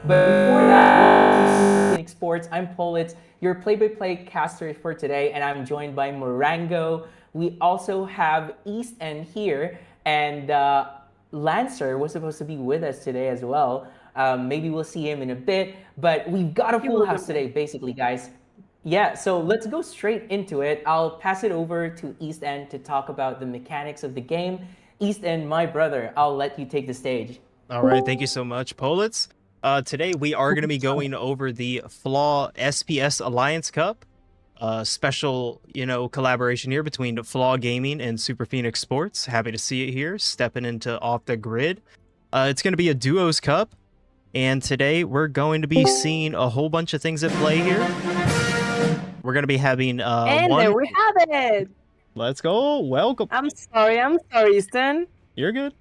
But before that, welcome to Phoenix Sports. I'm Politz, your play-by-play caster for today, and I'm joined by Morango. We also have East End here, and Lancer was supposed to be with us today as well. Maybe we'll see him in a bit, but we've got a You full will house do. today, basically, guys. Yeah, so let's go straight into it. I'll pass it over to East End to talk about the mechanics of the game. East End, my brother, I'll let you take the stage. All right, thank you so much, Politz. Today we are going to be going over the Flaw SPS Alliance Cup, special, collaboration here between Flaw Gaming and Super Phoenix Sports. Happy to see it here, stepping into Off the Grid. It's going to be a duos cup, and today we're going to be seeing a whole bunch of things at play here. We're going to be having And one. there we have it. Let's go. Welcome. I'm sorry, Stan. You're good.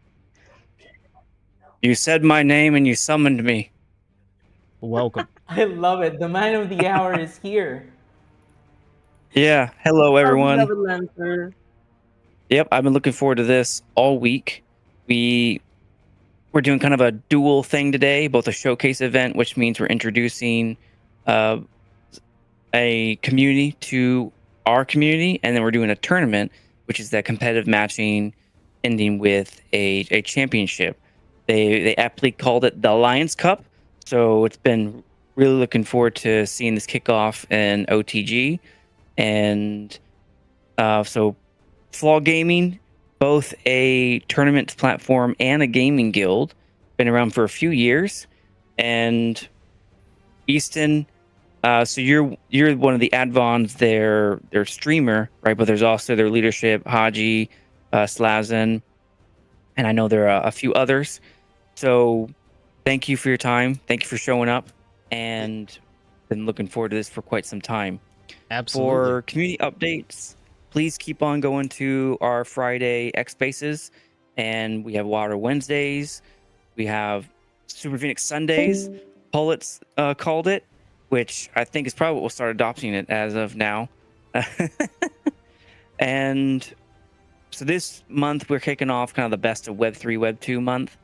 You said my name and you summoned me. Welcome. I love it. The man of the hour is here. Yeah, hello everyone. Love it, Lancer. Yep, I've been looking forward to this all week. We're doing kind of a dual thing today, both a showcase event, which means we're introducing a community to our community, and then we're doing a tournament, which is that competitive matching ending with a championship. They aptly called it the Alliance Cup, so it's been really looking forward to seeing this kick off in OTG. And so Flaw Gaming, both a tournament platform and a gaming guild, been around for a few years. And Easton, so you're one of the Advons, their streamer, right? But there's also their leadership, Haji, Slazen, and I know there are a few others. So thank you for your time. Thank you for showing up, and been looking forward to this for quite some time. Absolutely. For community updates, please keep on going to our Friday X Spaces, and we have Water Wednesdays. We have Super Phoenix Sundays. Pulitz called it, which I think is probably what we'll start adopting it as of now. And so this month we're kicking off kind of the best of Web3, Web2 month,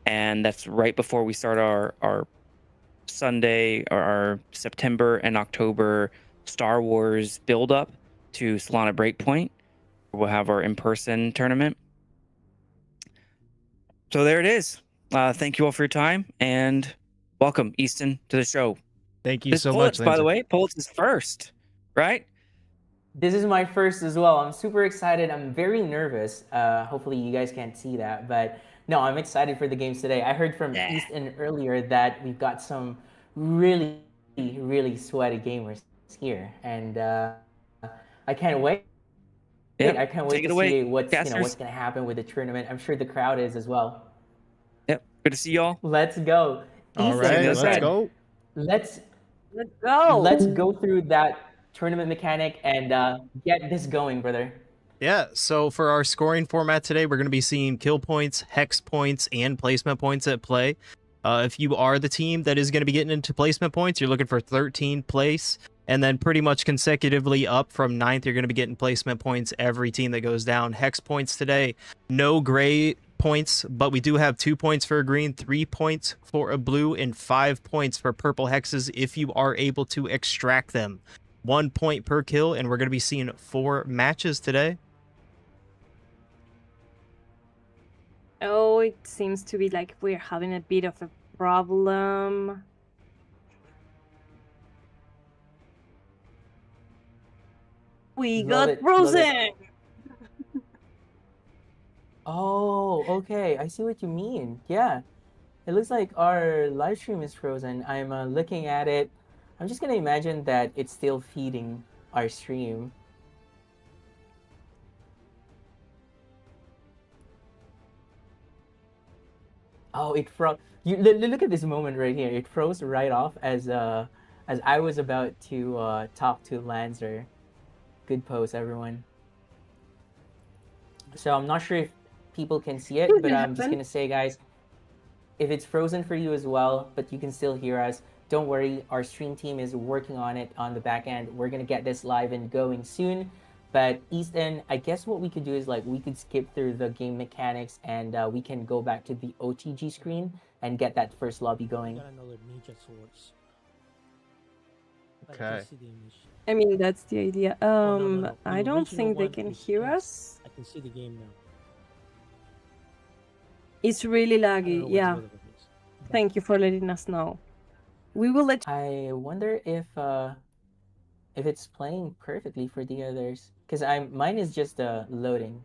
and that's right before we start our Sunday or our September and October Star Wars build up to Solana Breakpoint. We'll have our in-person tournament. So there it is. Thank you all for your time, and welcome, Easton, to the show. Thank you This so Pulitz, much, by the Lindsay. way, Pulitz is first, right? This is my first as well. I'm super excited. I'm very nervous. Hopefully you guys can't see that, but no, I'm excited for the games today. I heard from Yeah. Easton earlier that we've got some really, really sweaty gamers here, and I can't wait. Yep. I can't wait Take it to away, see what's casters. what's gonna happen with the tournament. I'm sure the crowd is as well. Yep. Good to see y'all. Let's go. All Easton, right, let's let's Fred, go. Let's Let's go. let's go through that tournament mechanic and get this going, brother. Yeah, so for our scoring format today, we're going to be seeing kill points, hex points, and placement points at play. If you are the team that is going to be getting into placement points, you're looking for 13th place, and then pretty much consecutively up from 9th, you're going to be getting placement points every team that goes down. Hex points today, no gray points, but we do have 2 points for a green, 3 points for a blue, and 5 points for purple hexes if you are able to extract them. 1 point per kill, and we're going to be seeing 4 matches today. Oh, it seems to be like we're having a bit of a problem. We Love got it, love it. frozen. Oh, okay. I see what you mean. Yeah. It looks like our live stream is frozen. I'm looking at it. I'm just going to imagine that it's still feeding our stream. Oh, it froze. Look at this moment right here. It froze right off as I was about to talk to Lancer. Good post, everyone. So I'm not sure if people can see it, but I'm just gonna say, guys, if it's frozen for you as well, but you can still hear us, don't worry. Our stream team is working on it on the back end. We're gonna get this live and going soon. But Easton, I guess what we could do is like we could skip through the game mechanics and we can go back to the OTG screen and get that first lobby going. Got another ninja swords. I Okay. can see the image. I mean, that's the idea. Oh, no. I The don't original think they one can is hear X. us. I can see the game now. It's really I don't know laggy. what Yeah. the other one is. Thank you for letting us know. We will let I wonder if it's playing perfectly for the others, because mine is just loading.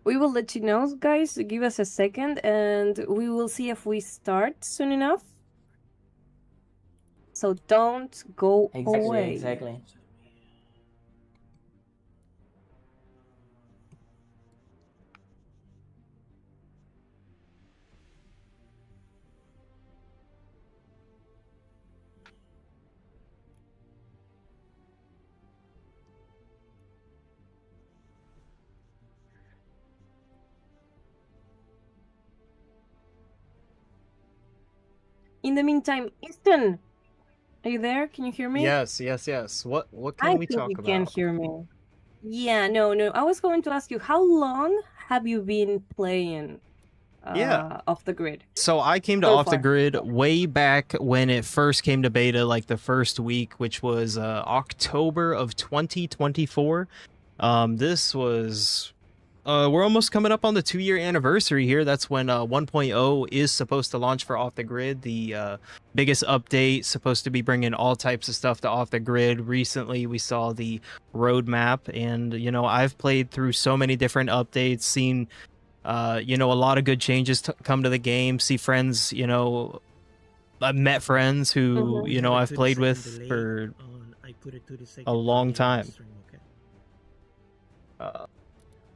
we will let you know, guys. Give us a second, and we will see if we start soon enough. So don't go away. Exactly. In the meantime, Easton, are you there? Can you hear me? Yes. What can I we think talk you about? can hear me. Yeah, no. I was going to ask you, how long have you been playing Off the Grid? So I came to So Off the far. Grid way back when it first came to beta, like the first week, which was October of 2024. This was we're almost coming up on the 2-year anniversary here. That's when 1.0 is supposed to launch for Off the Grid. The biggest update, supposed to be bringing all types of stuff to Off the Grid. Recently, we saw the roadmap, and I've played through so many different updates, seen a lot of good changes come to the game. See friends, I've met friends who Mhm. I've played with for a long time.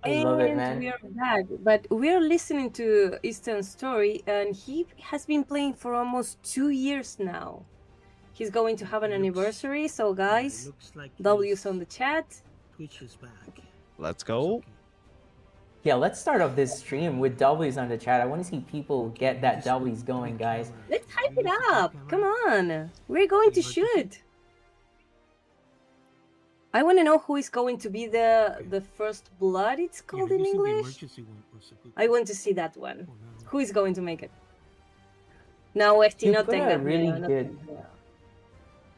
I love it, And man. we are back, but we are listening to Easton's story, and he has been playing for almost 2 years now. He's going to have an anniversary, so guys, W's on the chat. Twitch is back. Let's go. Yeah, let's start off this stream with W's on the chat. I want to see people get that W's going, guys. Let's hype it up! Come on! We're going to shoot! I want to know who is going to be the first blood, it's called in English. I want to see that one. Who is going to make it? No, Westy, You no put a tengas really miedo, no good- tengas miedo.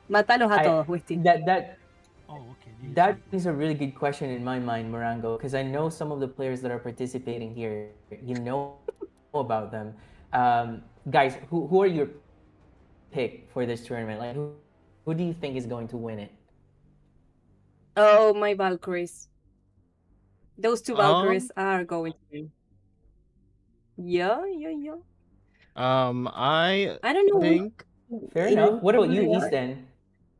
Mátalos a todos, Westy. Oh, okay. That is a really good question in my mind, Morango, because I know some of the players that are participating here. You know about them, guys. Who are your pick for this tournament? Like, who do you think is going to win it? Oh, my Valkyries. Those two Valkyries are going to win. Yeah. I I don't know. think Fair enough. What about you, Yeah. Easton?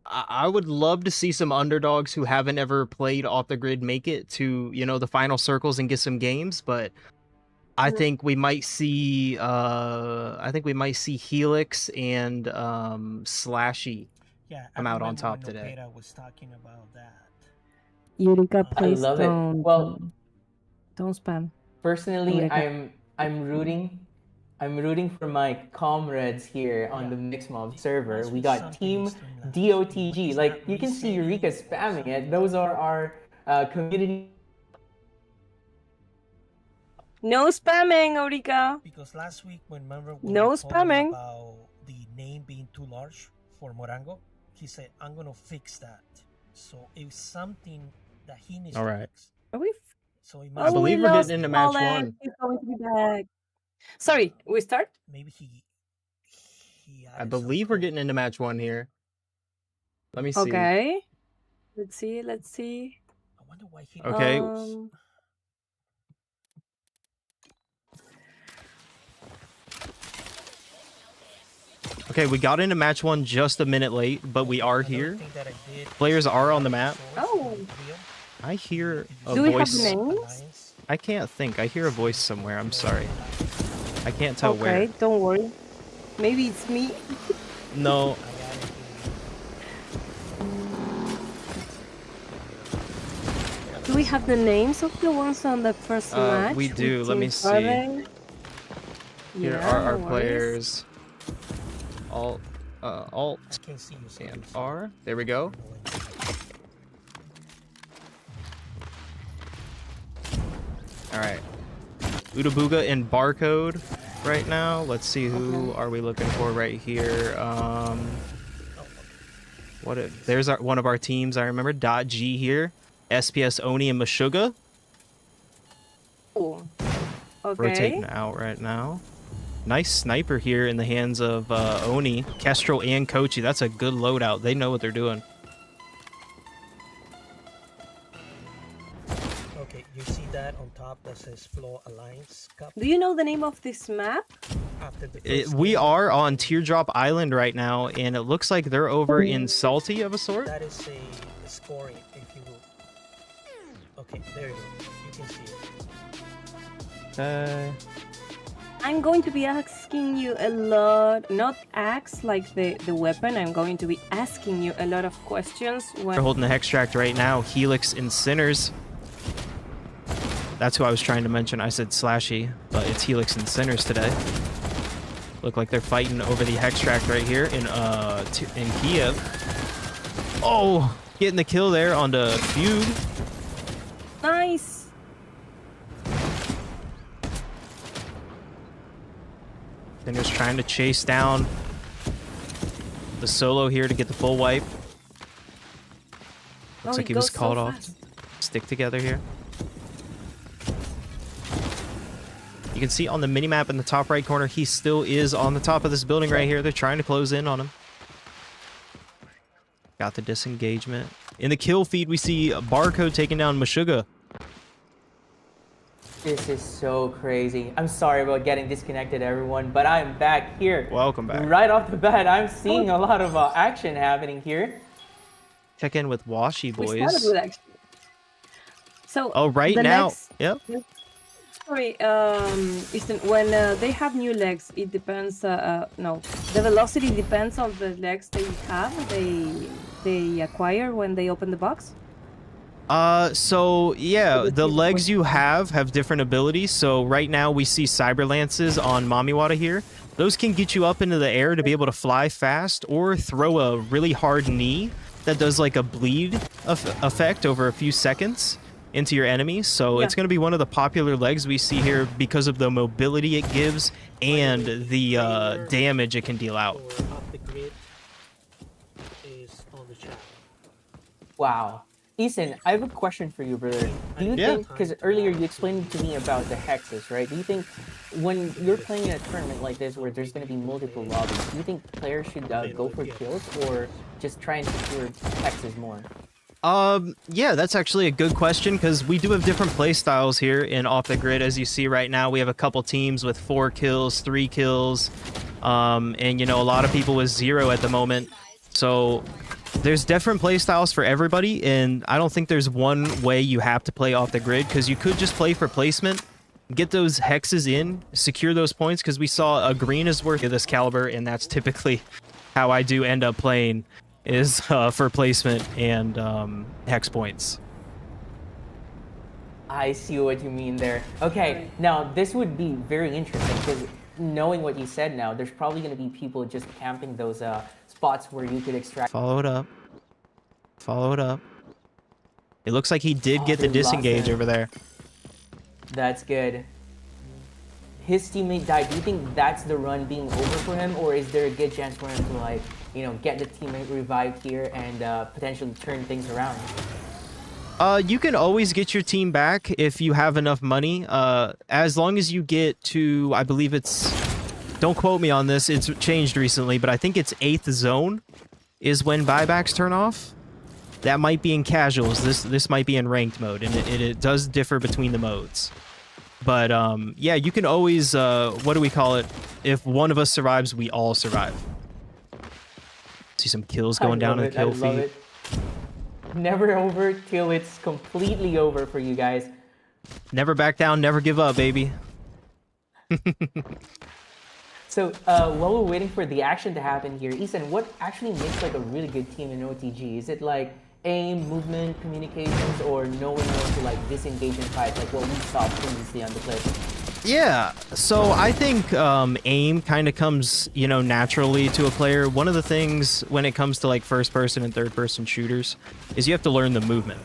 I would love to see some underdogs who haven't ever played Off the Grid make it to the final circles and get some games, but I think we might see Helix and Slashy come out on top today. Was talking about that. Eureka, I please love it. don't. Well, don't spam. personally, Eureka. I'm rooting for my comrades here on the Mixmob server. We got Team DOTG. Like, you can see Eureka spamming it. Those are our community. No spamming, Eureka. Because last week when remember No we told him spamming. about the name being too large for Morango, he said, "I'm gonna fix that." So it's something that he needs All to right. fix. Are we? So it I must believe we we're lost getting into match Poland. one. He's going to be back. Sorry, we start? maybe he I added some believe we're code. getting into match one here. Let me see. Okay. Let's see. I wonder why he Okay. Okay, we got into match one just a minute late, but we are Another here. thing that I did Players is are I on the added map. swords Oh. to the wheel. I hear a Do we have voice. names? Alliance. I can't think. I hear a voice somewhere. I'm sorry. I can't tell Okay, where. don't worry. Maybe it's me. No. I added Do we have the names of the ones on the first match? we do. Which Let me teams are see. they? Here Yeah, are our no worries. players. Alt I can't see you. So and R. There we go. All right. Utabuga and Barcode right now. Let's see, who are we looking for right here? There's one of our teams. I remember .G here. SPS Oni and Meshuggah. Oh, okay. Rotating out right now. Nice sniper here in the hands of Oni, Kestrel, and Kochi. That's a good loadout. They know what they're doing. Okay, you see that on top that says Flaw Alliance Cup? Do you know the name of this map? After the first We game, are on Teardrop Island right now, and it looks like they're over in Salty of a sort. that is a scoring, if you will. Okay, there you go. You can see it. I'm going to be asking you a lot, not axe like the weapon, I'm going to be asking you a lot of questions when... They're holding the Hextract right now. Helix and Sinners. That's who I was trying to mention. I said Slashy, but it's Helix and Sinners today. Look like they're fighting over the Hextract right here in Kiev. Oh, getting the kill there on the Feud. Nice! Sinners trying to chase down the solo here to get the full wipe. Looks like he was called off. Stick together here. You can see on the minimap in the top right corner, he still is on the top of this building right here. They're trying to close in on him. Got the disengagement. In the kill feed, we see Barcode taking down Meshuggah. This is so crazy. I'm sorry about getting disconnected, everyone, but I'm back here. Welcome back. Right off the bat, I'm seeing a lot of action happening here. Check in with Washi We started boys. with action. So, Oh, right the now. legs- Yep. Sorry, Ethan, when they have new legs, it depends, no, the velocity depends on the legs they have, they acquire when they open the box? So yeah, the legs you have different abilities. So right now we see Cyber Lances on Mamiwata here. Those can get you up into the air to be able to fly fast or throw a really hard knee that does like a bleed effect over a few seconds into your enemy. So it's going to be one of the popular legs we see here because of the mobility it gives and the damage it can deal out. Or off the grid is on the channel. Wow. Ethan, I have a question for you, brother. Do you think, because earlier you explained to me about the hexes, right? Do you think when you're playing in a tournament like this where there's going to be multiple lobbies, do you think players should go for kills or just try and secure hexes more? Yeah, that's actually a good question because we do have different play styles here in Off the Grid. As you see right now, we have a couple teams with 4 kills, 3 kills, and you know, a lot of people with 0 at the moment. So there's different play styles for everybody, and I don't think there's one way you have to play Off the Grid because you could just play for placement, get those hexes in, secure those points because we saw a green is worth this caliber, and that's typically how I do end up playing. Is for placement and hex points. I see what you mean there. Okay, now this would be very interesting because knowing what you said now, there's probably going to be people just camping those spots where you could extract. Follow it up. Follow it up. It looks like he did get the they lost disengage it. over there. That's good. His teammate died. Do you think that's the run being over for him, or is there a good chance for him to, like, you know, get the teammate revived here and potentially turn things around? You can always get your team back if you have enough money. As long as you get to, I believe it's, don't quote me on this, it's changed recently, but I think it's 8th zone is when buybacks turn off. That might be in casuals. This might be in ranked mode, and it does differ between the modes. But yeah, you can always, what do we call it? If one of us survives, we all survive. See some kills going down in the kill feed. Never over till it's completely over for you guys. Never back down, never give up, baby. So while we're waiting for the action to happen here, Ethan, what actually makes like a really good team in OTG? Is it like aim, movement, communications, or knowing when to like disengage in fights, like what we saw previously on the clip? Yeah, so I think aim kind of comes, you know, naturally to a player. One of the things when it comes to like first person and third person shooters is you have to learn the movement.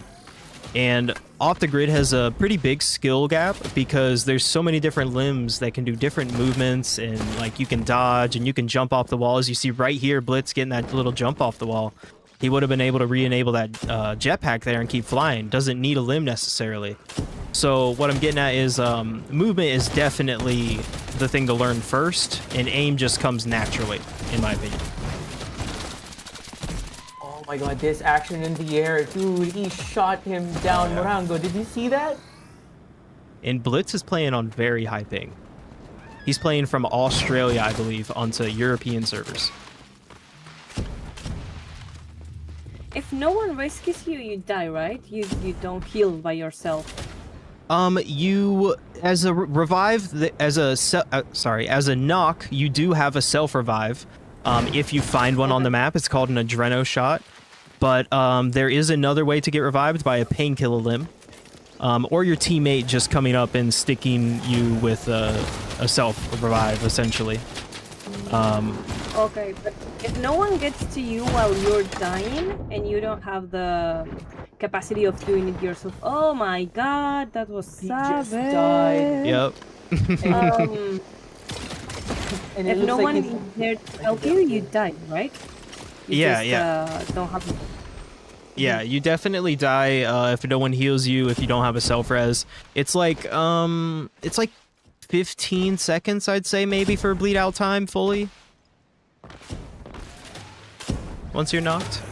And off the grid has a pretty big skill gap because there's so many different limbs that can do different movements, and like you can dodge and you can jump off the wall. As you see right here, Blitz getting that little jump off the wall. He would have been able to re-enable that jetpack there and keep flying. Doesn't need a limb necessarily. So what I'm getting at is movement is definitely the thing to learn first, and aim just comes naturally, in my opinion. Oh my god, this action in the air, dude, he shot him down. Morango, did you see that? And Blitz is playing on very high ping. He's playing from Australia, I believe, onto European servers. If no one rescues you, you die, right? You don't heal by yourself. You as a revive, as a knock, you do have a self revive. If you find one on the map, it's called an adreno shot. But there is another way to get revived by a painkiller limb, or your teammate just coming up and sticking you with a self revive, essentially. Okay, but if no one gets to you while you're dying and you don't have the capacity of doing it yourself, oh my god, that was He savage. just died. Yep. And If it looks no like one he's- is there to help you, you die, right? You just, don't have. Yeah, you definitely die if no one heals you, if you don't have a self-res. It's like 15 seconds, I'd say, maybe, for bleed out time fully. Once you're knocked.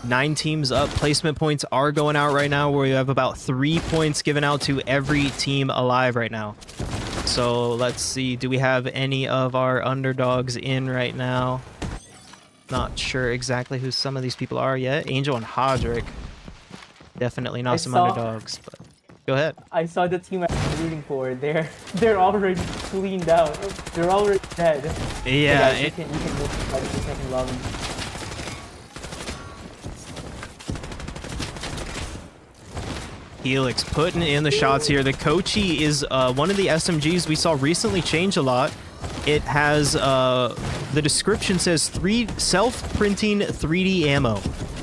9 teams up. Placement points are going out right now, where we have about 3 points given out to every team alive right now. So let's see, do we have any of our underdogs in right now? Not sure exactly who some of these people are yet. Angel and Hodrick. Definitely not some underdogs, but go ahead. I saw the team I'm rooting for. They're already cleaned out. They're already dead. Yeah, Guys, you can move to the second lobby. Helix putting in the shots here. The Kochi is one of the SMGs we saw recently change a lot. It has, the description says self-printing 3D ammo.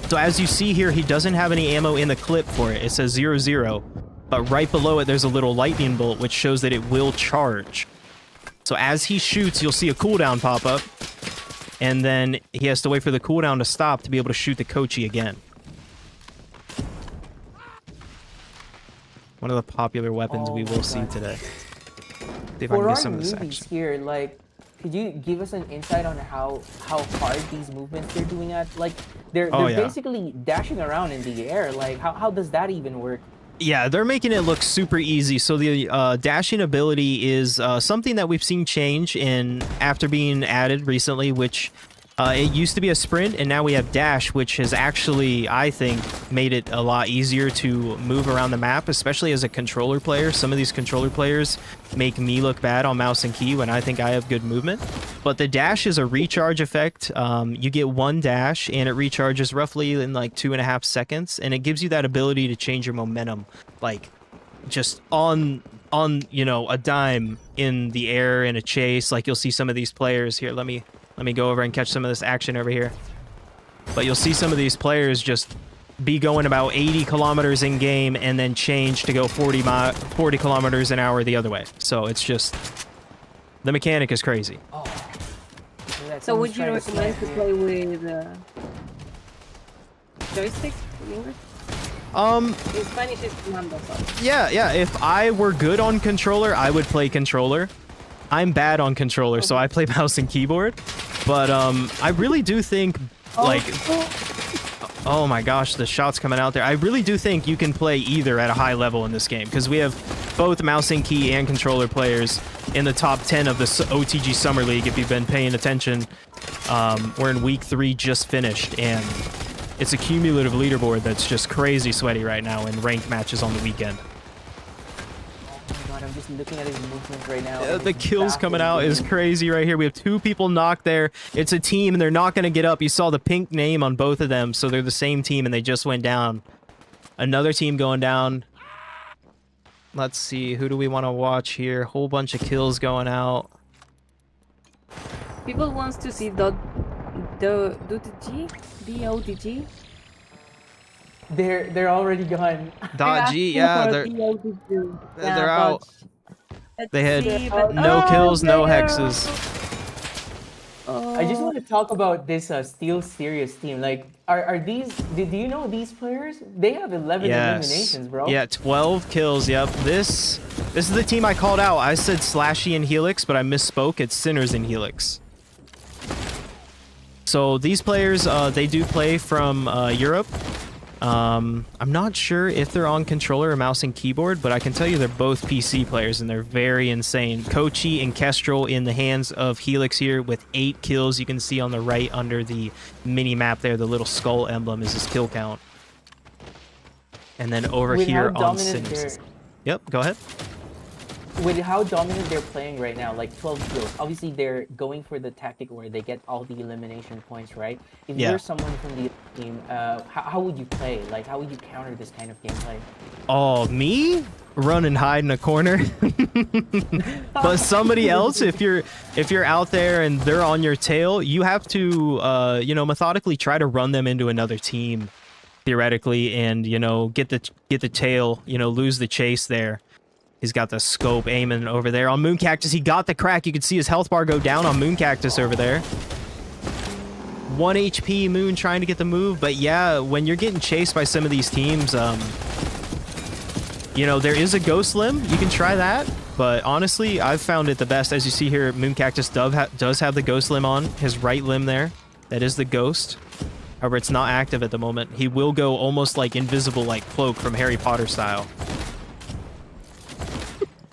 So as you see here, he doesn't have any ammo in the clip for it. It says 0-0. But right below it, there's a little lightning bolt, which shows that it will charge. So as he shoots, you'll see a cooldown pop up. And then he has to wait for the cooldown to stop to be able to shoot the Kochi again. One of the popular weapons we will see today. See if I can For get our some of this newbies action. here, like, could you give us an insight on how hard these movements they're doing at? Like, they're yeah. basically dashing around in the air. Like, how does that even work? Yeah, they're making it look super easy. So the dashing ability is something that we've seen change in after being added recently, which it used to be a sprint, and now we have dash, which has actually, I think, made it a lot easier to move around the map, especially as a controller player. Some of these controller players make me look bad on mouse and key when I think I have good movement. But the dash is a recharge effect. You get one dash, and it recharges roughly in like 2.5 seconds, and it gives you that ability to change your momentum, like just on you know, a dime in the air in a chase. Like you'll see some of these players here. Let me go over and catch some of this action over here. But you'll see some of these players just be going about 80 kilometers in game and then change to go 40 kilometers an hour the other way. So it's just, the mechanic is crazy. Oh. So would you recommend to play with joystick in English? In Spanish it's commando. So. Yeah. If I were good on controller, I would play controller. I'm bad on controller, so I play mouse and keyboard. But I really do think, like, oh my gosh, the shots coming out there. I really do think you can play either at a high level in this game, because we have both mouse and key and controller players in the top 10 of the OTG Summer League. If you've been paying attention, we're in week 3 just finished, and it's a cumulative leaderboard that's just crazy sweaty right now in ranked matches on the weekend. I'm just looking at his movement right now. The kills coming out is crazy right here. We have 2 people knocked there. It's a team, and they're not going to get up. You saw the pink name on both of them, so they're the same team, and they just went down. Another team going down. Let's see. Who do we want to watch here? Whole bunch of kills going out. People wants to see the DOTG? They're already gone. Dodgy, yeah, they're out. Let's They had see, but no kills, no there. hexes. I just Oh, want to talk about this Steel Serious team. Like, are these? Do you know these players? They have 11 Yes. eliminations, bro. Yeah, 12 kills. Yep. This is the team I called out. I said Slashy and Helix, but I misspoke. It's Sinners and Helix. So these players, they do play from Europe. I'm not sure if they're on controller or mouse and keyboard, but I can tell you they're both PC players and they're very insane. Kochi and Kestrel in the hands of Helix here with 8 kills. You can see on the right under the mini map there, the little skull emblem is his kill count. And then over With here how on dominant Sinners. Yep, go ahead. with how dominant they're playing right now, like 12 kills. Obviously, they're going for the tactic where they get all the elimination points, right? If Yeah. you're someone from the team, how would you play? Like, how would you counter this kind of gameplay? Oh, me? Run and hide in a corner. But somebody else, if you're out there and they're on your tail, you have to you know, methodically try to run them into another team, theoretically, and you know, get the tail, you know, lose the chase there. He's got the scope aiming over there on Moon Cactus. He got the crack. You can see his health bar go down on Moon Cactus over there. 1 HP Moon trying to get the move, but yeah, when you're getting chased by some of these teams, you know, there is a ghost limb. You can try that, but honestly, I've found it the best. As you see here, Moon Cactus does have the ghost limb on his right limb there. That is the ghost. However, it's not active at the moment. He will go almost like invisible, like Cloak from Harry Potter style.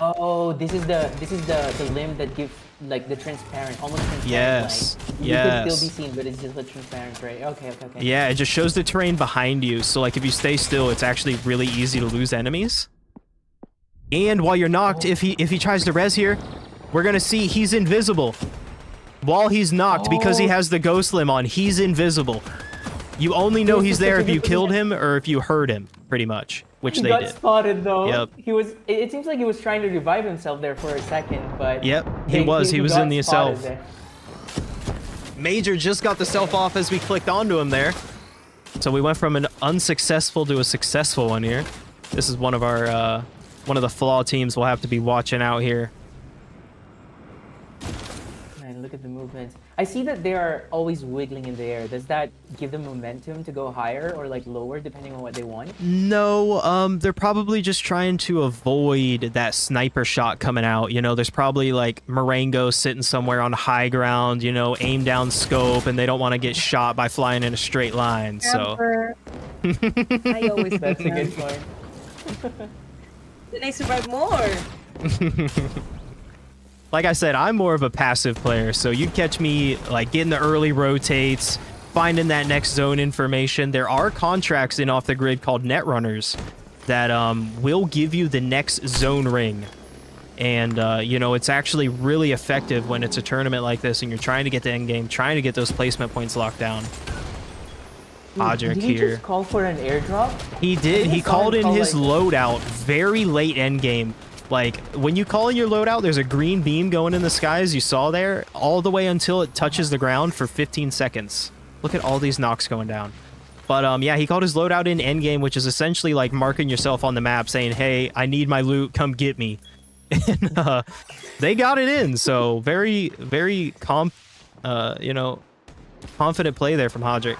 Oh, this is the limb that gives like the transparent, almost transparent. Yes, Like, you yes. can still be seen, but it's just the transparent, right? Okay. Yeah, it just shows the terrain behind you. So like if you stay still, it's actually really easy to lose enemies. And while you're knocked, if he tries to res here, we're gonna see he's invisible. While he's knocked, because he has the ghost limb on, he's invisible. You only know he's there if you killed him or if you hurt him, pretty much, which He they got did. spotted though. Yep. He was. It seems like he was trying to revive himself there for a second, but. Yep, he was got in the spotted self. there. Major just got the self off as we clicked onto him there. So we went from an unsuccessful to a successful one here. This is one of our one of the Flaw teams we'll have to be watching out here. Man, look at the movements. I see that they are always wiggling in the air. Does that give them momentum to go higher or like lower depending on what they want? No, they're probably just trying to avoid that sniper shot coming out. You know, there's probably like Morango sitting somewhere on high ground, you know, aim down scope, and they don't want to get shot by flying in a straight line. So I always That's a do good that. point. Then I survive more. Like I said, I'm more of a passive player, so you'd catch me like getting the early rotates, finding that next zone information. There are contracts in Off the Grid called Netrunners that will give you the next zone ring. And, you know, it's actually really effective when it's a tournament like this and you're trying to get the end game, trying to get those placement points locked down. Podrick Did he here. just call for an airdrop? He did. I He just saw him called in call, his like- loadout very late end game. Like, when you call in your loadout, there's a green beam going in the sky, as you saw there, all the way until it touches the ground for 15 seconds. Look at all these knocks going down. But, yeah, he called his loadout in endgame, which is essentially like marking yourself on the map saying, hey, I need my loot, come get me. And, they got it in, so very, very, you know, confident play there from Hodrick.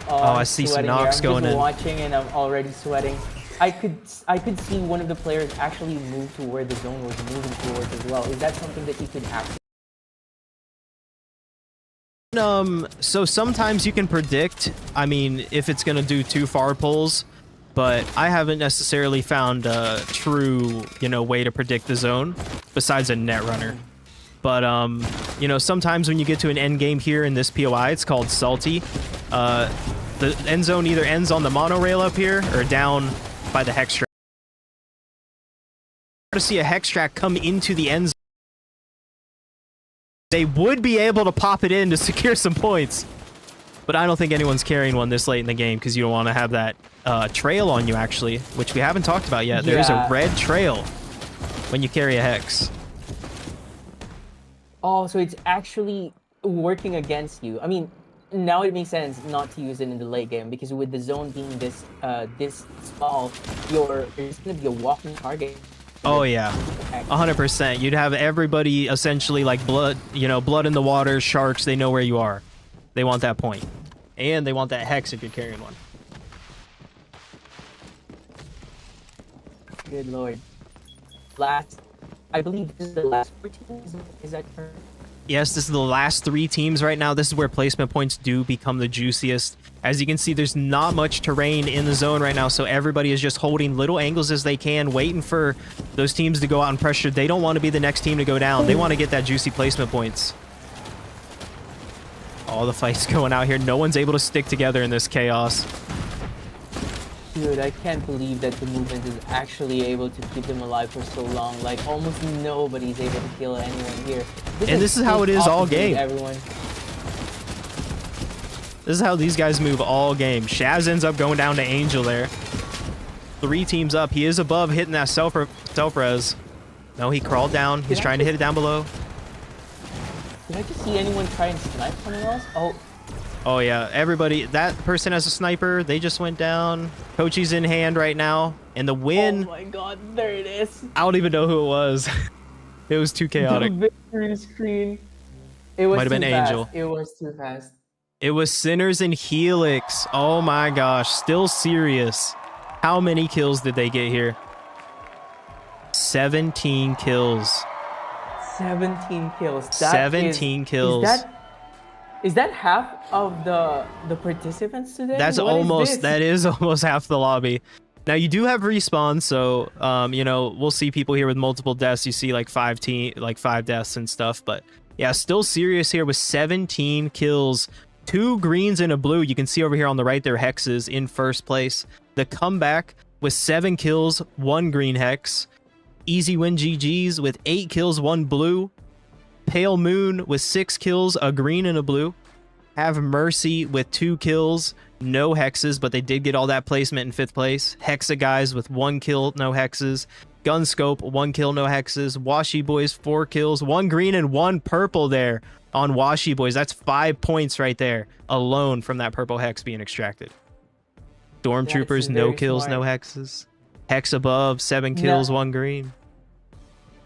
I'm I see some sweating here. knocks I'm going just in. watching and I'm already sweating. I could see one of the players actually move to where the zone was moving towards as well. Is that something that you could actually? So sometimes you can predict, I mean, if it's gonna do 2 far pulls, but I haven't necessarily found a true, you know, way to predict the zone besides a Netrunner. But, you know, sometimes when you get to an end game here in this POI, it's called Salty. The end zone either ends on the monorail up here or down by the hex track. To see a hex track come into the end zone, they would be able to pop it in to secure some points. But I don't think anyone's carrying one this late in the game because you don't want to have that trail on you, actually, which we haven't talked about yet. There's a Yeah. red trail when you carry a hex. Oh, so it's actually working against you. I mean, now it makes sense not to use it in the late game, because with the zone being this small, you're just gonna be a walking target. Oh yeah, 100%. You'd have everybody essentially like blood, blood in the water, sharks. They know where you are. They want that point, and they want that hex if you're carrying one. Good lord. I believe this is the last 4 teams. Is that correct? Yes, this is the last 3 teams right now. This is where placement points do become the juiciest. As you can see, there's not much terrain in the zone right now, so everybody is just holding little angles as they can, waiting for those teams to go out and pressure. They don't want to be the next team to go down. They want to get that juicy placement points. All the fights going out here. No one's able to stick together in this chaos. Dude, I can't believe that the movement is actually able to keep them alive for so long. Like, almost nobody's able to kill anyone here. This is how it is all game. Everyone. This is how these guys move all game. Shaz ends up going down to Angel there. 3 teams up. He is above hitting that self-res. No, he crawled down. He's trying to hit it down below. Did I just see anyone try and snipe someone else? Oh yeah, everybody. That person has a sniper. They just went down. Kochi's in hand right now. And the win. Oh my god, there it is. I don't even know who it was. It was too chaotic. The victory screen. It was Might have been fast. Angel. It was too fast. It was Sinners and Helix. Oh my gosh, still serious. How many kills did they get here? 17 kills. 17 kills. 17 kills. Is that half of the participants today? That is almost half the lobby. Now you do have respawn, so we'll see people here with multiple deaths. You see like 5 deaths and stuff, but yeah, still serious here with 17 kills. 2 greens and a blue. You can see over here on the right there, hexes in first place. The comeback with 7 kills, 1 green hex. Easy win GG's with 8 kills, 1 blue. Pale Moon with 6 kills, a green and a blue. Have Mercy with 2 kills, no hexes, but they did get all that placement in 5th place. Hexa Guys with 1 kill, no hexes. Gunscope, 1 kill, no hexes. Washi Boys, 4 kills, 1 green and 1 purple there on Washi Boys. That's 5 points right there alone from that purple hex being extracted. Stormtroopers, no kills, no hexes. Hex above, 7 kills, 1 green.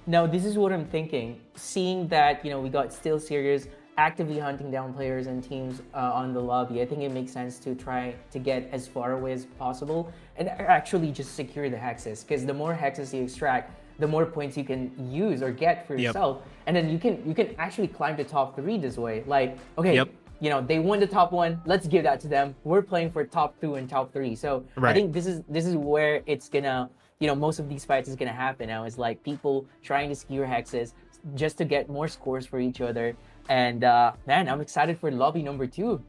Now, this is what I'm thinking. Seeing that, we got Still Serious actively hunting down players and teams on the lobby, I think it makes sense to try to get as far away as possible and actually just secure the hexes. Because the more hexes you extract, the more points you can use or get for yourself. And then you can actually climb to top 3 this way. Like, okay, they won the top 1. Let's give that to them. We're playing for top 2 and top 3. So I think this is where it's gonna, most of these fights is gonna happen now. Is like people trying to secure hexes just to get more scores for each other. And man, I'm excited for lobby number 2.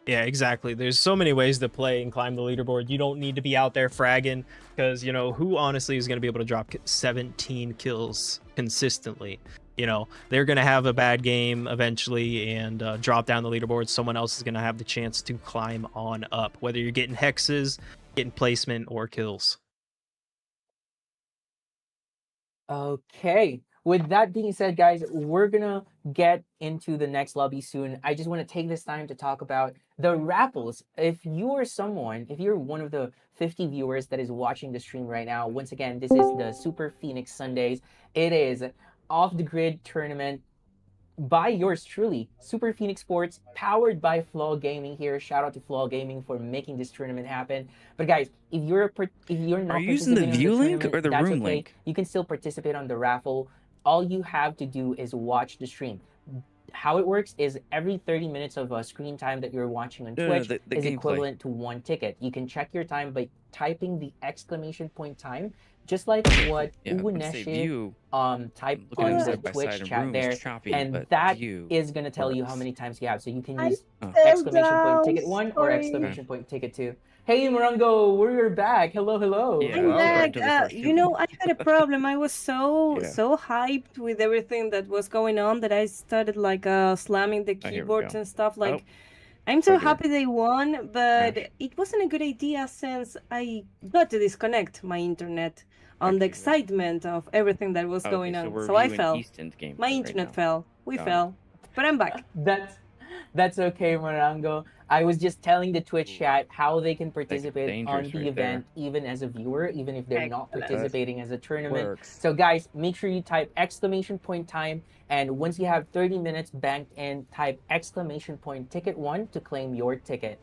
Yeah, exactly. There's so many ways to play and climb the leaderboard. You don't need to be out there fragging, because who honestly is going to be able to drop 17 kills consistently? They're going to have a bad game eventually and drop down the leaderboard. Someone else is going to have the chance to climb on up, whether you're getting hexes, getting placement, or kills. Okay. With that being said, guys, we're gonna get into the next lobby soon. I just want to take this time to talk about the raffles. If you're one of the 50 viewers that is watching the stream right now, once again, this is the Super Phoenix Sundays. It is off the grid tournament by yours truly, Super Phoenix Sports, powered by Flaw Gaming here. Shout out to Flaw Gaming for making this tournament happen. But guys, if you're not, are you using the view link or the room link? You can still participate on the raffle. All you have to do is watch the stream. How it works is every 30 minutes of screen time that you're watching on Twitch is equivalent to 1 ticket. You can check your time by typing the exclamation point time, just like what Uneshe typed on the Twitch chat there, and that is going to tell you how many times you have. So you can use exclamation point ticket 1 or exclamation point ticket 2. Hey Morango, we're back. Hello. I'm back. I had a problem. I was so hyped with everything that was going on that I started slamming the keyboards and stuff. I'm so happy they won, but it wasn't a good idea since I got to disconnect my internet on the excitement of everything that was going on. So I fell. My internet fell. We fell. But I'm back. That's okay, Morango. I was just telling the Twitch chat how they can Like participate on dangerous the right there. event, even as a viewer, even if they're not Excellent. participating as a tournament. Works. So, guys, make sure you type exclamation point time. And once you have 30 minutes banked in, type exclamation point ticket one to claim your ticket.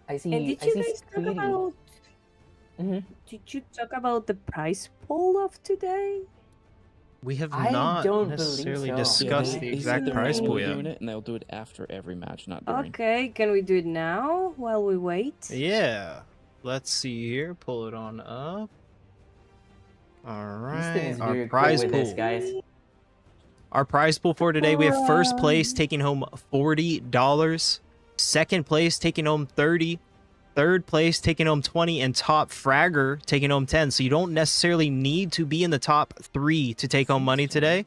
And I did you see guys talk Speedy. about? Did you talk about the prize pool of today? We have I not don't believe necessarily so. discussed the They said exact they're prize gonna pool be yet. doing it, and they'll do it after every match, not during. Okay, can we do it now while we wait? Yeah. Let's see here. Pull it on up. All Easton right. is Our very quick prize with pool. this, guys. Our prize pool for today, we have first place taking home $40, second place taking home 30, third place taking home 20, and top fragger taking home 10. So you don't necessarily need to be in the top 3 to take home money today.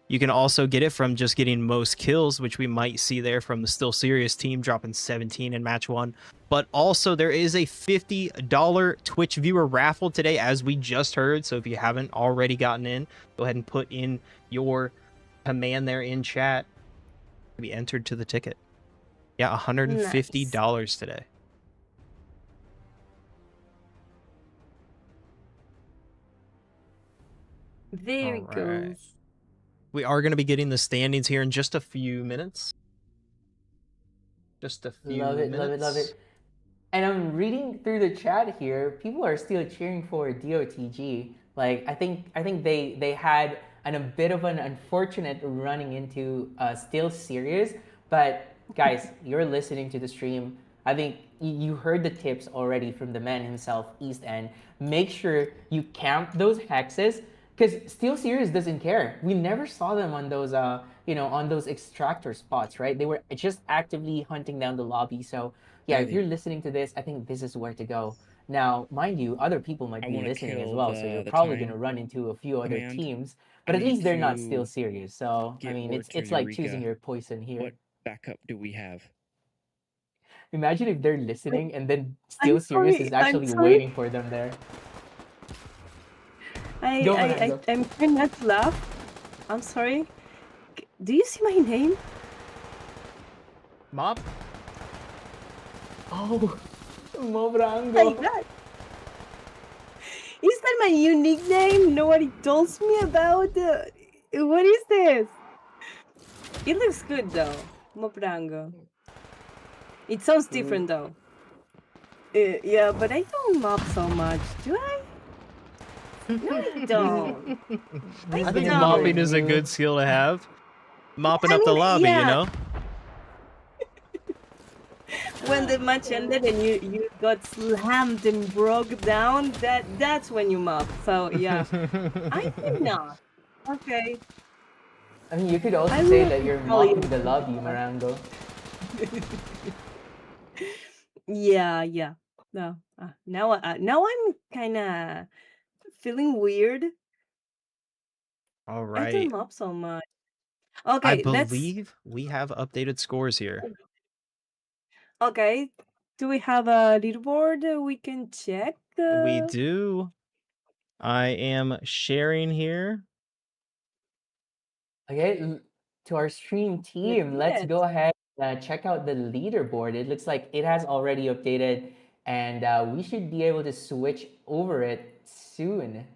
You can also get it from just getting most kills, which we might see there from the Still Serious team dropping 17 in match 1. But also there is a $50 Twitch viewer raffle today, as we just heard. So if you haven't already gotten in, go ahead and put in your command there in chat to be entered to the ticket. Yeah, $150 today. There it All right. goes. We are going to be getting the standings here in just a few minutes. Just a few Love it, minutes. love it, love it. And I'm reading through the chat here. People are still cheering for DOTG. Like I think they had a bit of an unfortunate running into Still Serious. But guys, you're listening to the stream. I think you heard the tips already from the man himself, East End. Make sure you camp those hexes because Steel Series doesn't care. We never saw them on those on those extractor spots, right? They were just actively hunting down the lobby. So yeah, if you're listening to this, I think this is where to go. Now, mind you, other people might I be wanna listening as kill well, so you're the probably time gonna run into a few other command. teams. I But at need least they're not Still to Serious. So I get mean, word to it's like choosing Eureka. your poison here. What backup do we have? Imagine if they're listening and then I'm Still Serious sorry, is I'm actually sorry. waiting for them there. Go, Morango. I'm trying not to laugh. I'm sorry. Do you see my name? Mop? Oh, Morango. Like that. Is that my unique name? Nobody tells me about. What is this? It looks good though, Morango. It sounds different though. Yeah, but I don't mop so much, do I? No, I don't. I think don't. mopping is a good skill to have. Mopping up the lobby, yeah. you know? When the match ended and you got slammed and broke down, that's when you mop. So yeah, I did not. Okay. I mean, you could also I say will that you're call you mopping the lobby, Morango. Yeah. No. Now I'm kind of feeling weird. All I right. don't mop so much. I Okay, believe we have updated scores here. okay. Do we have a leaderboard we can check? We do. I am sharing here. Okay, to our stream team, let's go ahead and check out the leaderboard. It looks like it has already updated, and we should be able to switch over it soon.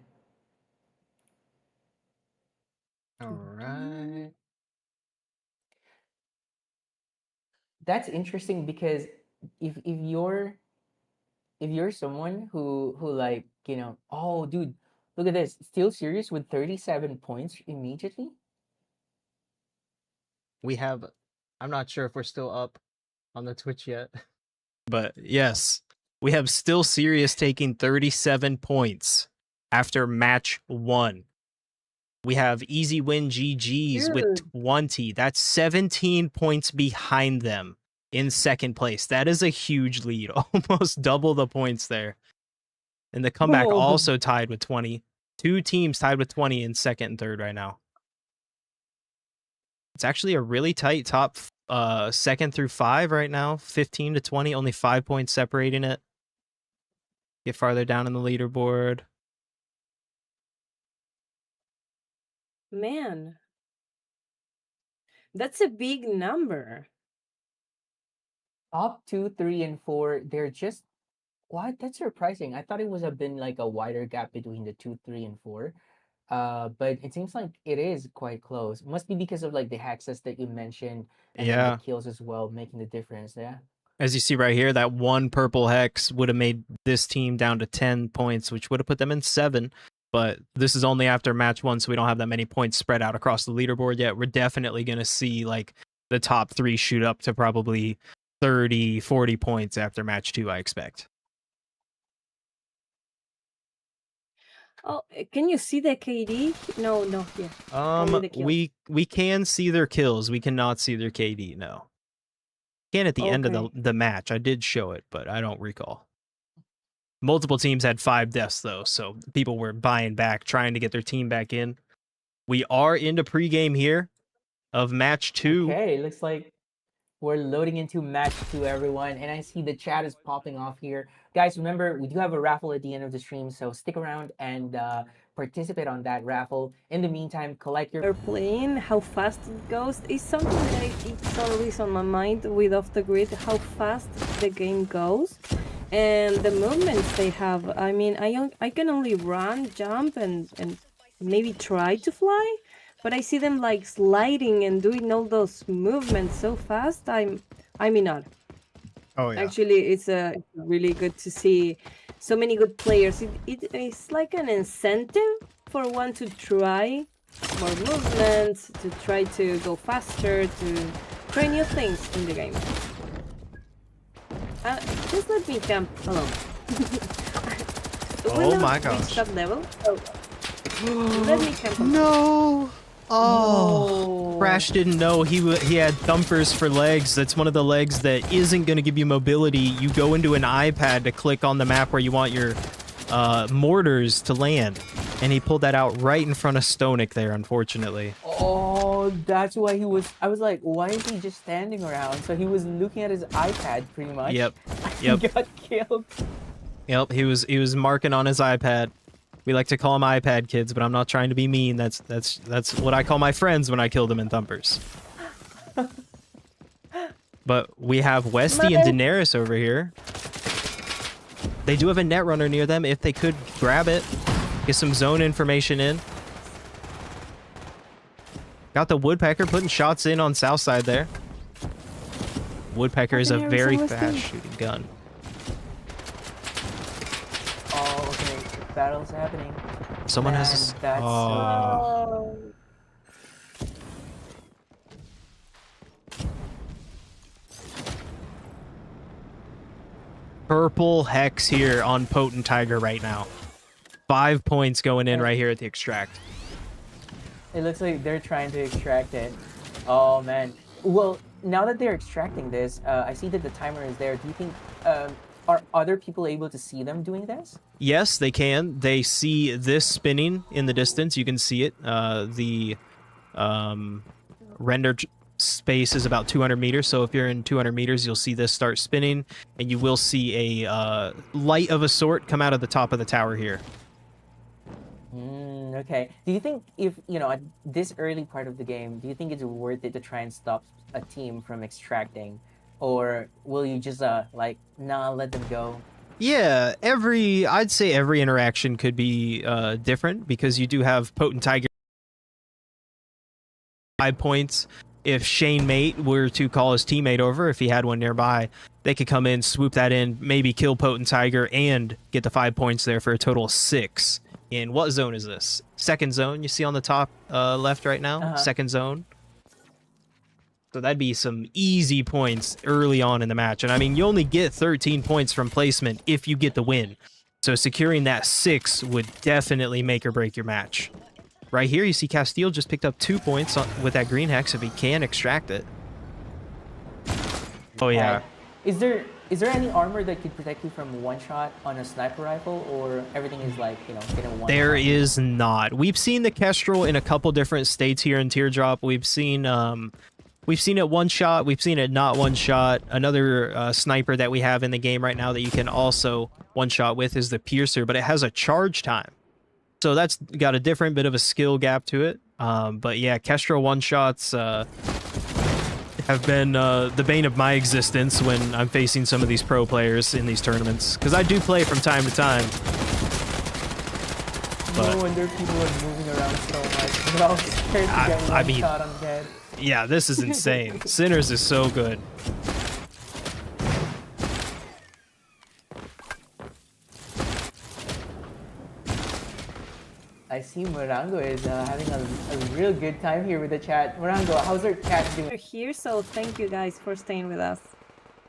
All right. That's interesting because if you're someone who like oh dude, look at this, Still Serious with 37 points immediately. We have, I'm not sure if we're still up on the Twitch yet, but yes, we have Still Serious taking 37 points after match 1. We have Easy Win GG's with 20. That's 17 points behind them in second place. That is a huge lead, almost double the points there. And the comeback also tied with 20. 2 teams tied with 20 in second and third right now. It's actually a really tight top second through 5 right now. 15 to 20, only 5 points separating it. Get farther down in the leaderboard. Man, That's a big number. Top 2, 3, and 4, they're just what? That's surprising. I thought it was have been like a wider gap between the 2, 3, and 4. But it seems like it is quite close. Must be because of like the hexes that you mentioned, and then the Yeah. kills as well, making the difference. Yeah. As you see right here, that one purple hex would have made this team down to 10 points, which would have put them in 7. But this is only after match 1, so we don't have that many points spread out across the leaderboard yet. We're definitely going to see like the top 3 shoot up to probably 30, 40 points after match 2, I expect. Oh, can you see the KD? No, no, yeah. Only the kills. We can see their kills. We cannot see their KD, no. Can at the end of the match. I did show it, but I don't recall. Multiple teams had 5 deaths though, so people were buying back, trying to get their team back in. We are into pregame here of match 2. Okay, looks like we're loading into match 2, everyone, and I see the chat is popping off here. Guys, remember, we do have a raffle at the end of the stream, so stick around and participate on that raffle. In the meantime, collect your... They're playing, how fast it goes. It's something that it's always on my mind with Off the Grid, how fast the game goes. And the movements they have. I mean, I can only run, jump, and maybe try to fly. But I see them like sliding and doing all those movements so fast. I'm in awe. Oh yeah. Actually, it's really good to see so many good players. It's like an incentive for one to try more movements, to try to go faster, to try new things in the game. Just let me camp alone. Oh my gosh. Top level. So let me camp alone. No. Oh, No. Crash didn't know he had thumpers for legs. That's one of the legs that isn't going to give you mobility. You go into an iPad to click on the map where you want your mortars to land, and he pulled that out right in front of Stonik there, unfortunately. Oh, that's why he was... I was like, why is he just standing around? So he was looking at his iPad, pretty much. Yep. He Yep. got killed. Yep. He was marking on his iPad. We like to call them iPad kids, but I'm not trying to be mean. That's what I call my friends when I kill them in thumpers. But we have Westy and Daenerys over here. They do have a net runner near them. If they could grab it, get some zone information in. Got the Woodpecker putting shots in on south side there. Woodpecker is a very fast shooting gun. Oh, okay. Battle's happening. Someone Man, has a... that's Oh. Purple Hex here on Potent Tiger right now. 5 points going in right here at the extract. It looks like they're trying to extract it. Oh, man. Well, now that they're extracting this, I see that the timer is there. Do you think... are other people able to see them doing this? Yes, they can. They see this spinning in the distance. You can see it. The rendered space is about 200 meters. So if you're in 200 meters, you'll see this start spinning, and you will see a light of a sort come out of the top of the tower here. Okay. Do you think if, at this early part of the game, do you think it's worth it to try and stop a team from extracting? Or will you just, nah, let them go? Yeah, I'd say every interaction could be different, because you do have Potent Tiger 5 points. If Shane Mate were to call his teammate over, if he had one nearby, they could come in, swoop that in, maybe kill Potent Tiger, and get the 5 points there for a total of 6. In what zone is this? Second zone, you see on the top left right now? Second zone. So that'd be some easy points early on in the match. And I mean, you only get 13 points from placement if you get the win. So securing that 6 would definitely make or break your match. Right here, you see Castile just picked up 2 points with that green hex if he can extract it. Oh yeah. Is there any armor that could protect you from one shot on a sniper rifle, or everything is like, in a one There shot? is not. We've seen the Kestrel in a couple different states here in Teardrop. We've seen it one shot. We've seen it not one shot. Another sniper that we have in the game right now that you can also one shot with is the Piercer, but it has a charge time. So that's got a different bit of a skill gap to it. But yeah, Kestrel one shots have been the bane of my existence when I'm facing some of these pro players in these tournaments. Because I do play from time to time. But, no wonder people are moving around so much. They're all scared to get one shot on the head. Yeah, this is insane. Sinners is so good. I see Morango is having a real good time here with the chat. Morango, how's our chat doing? We're here, so thank you guys for staying with us.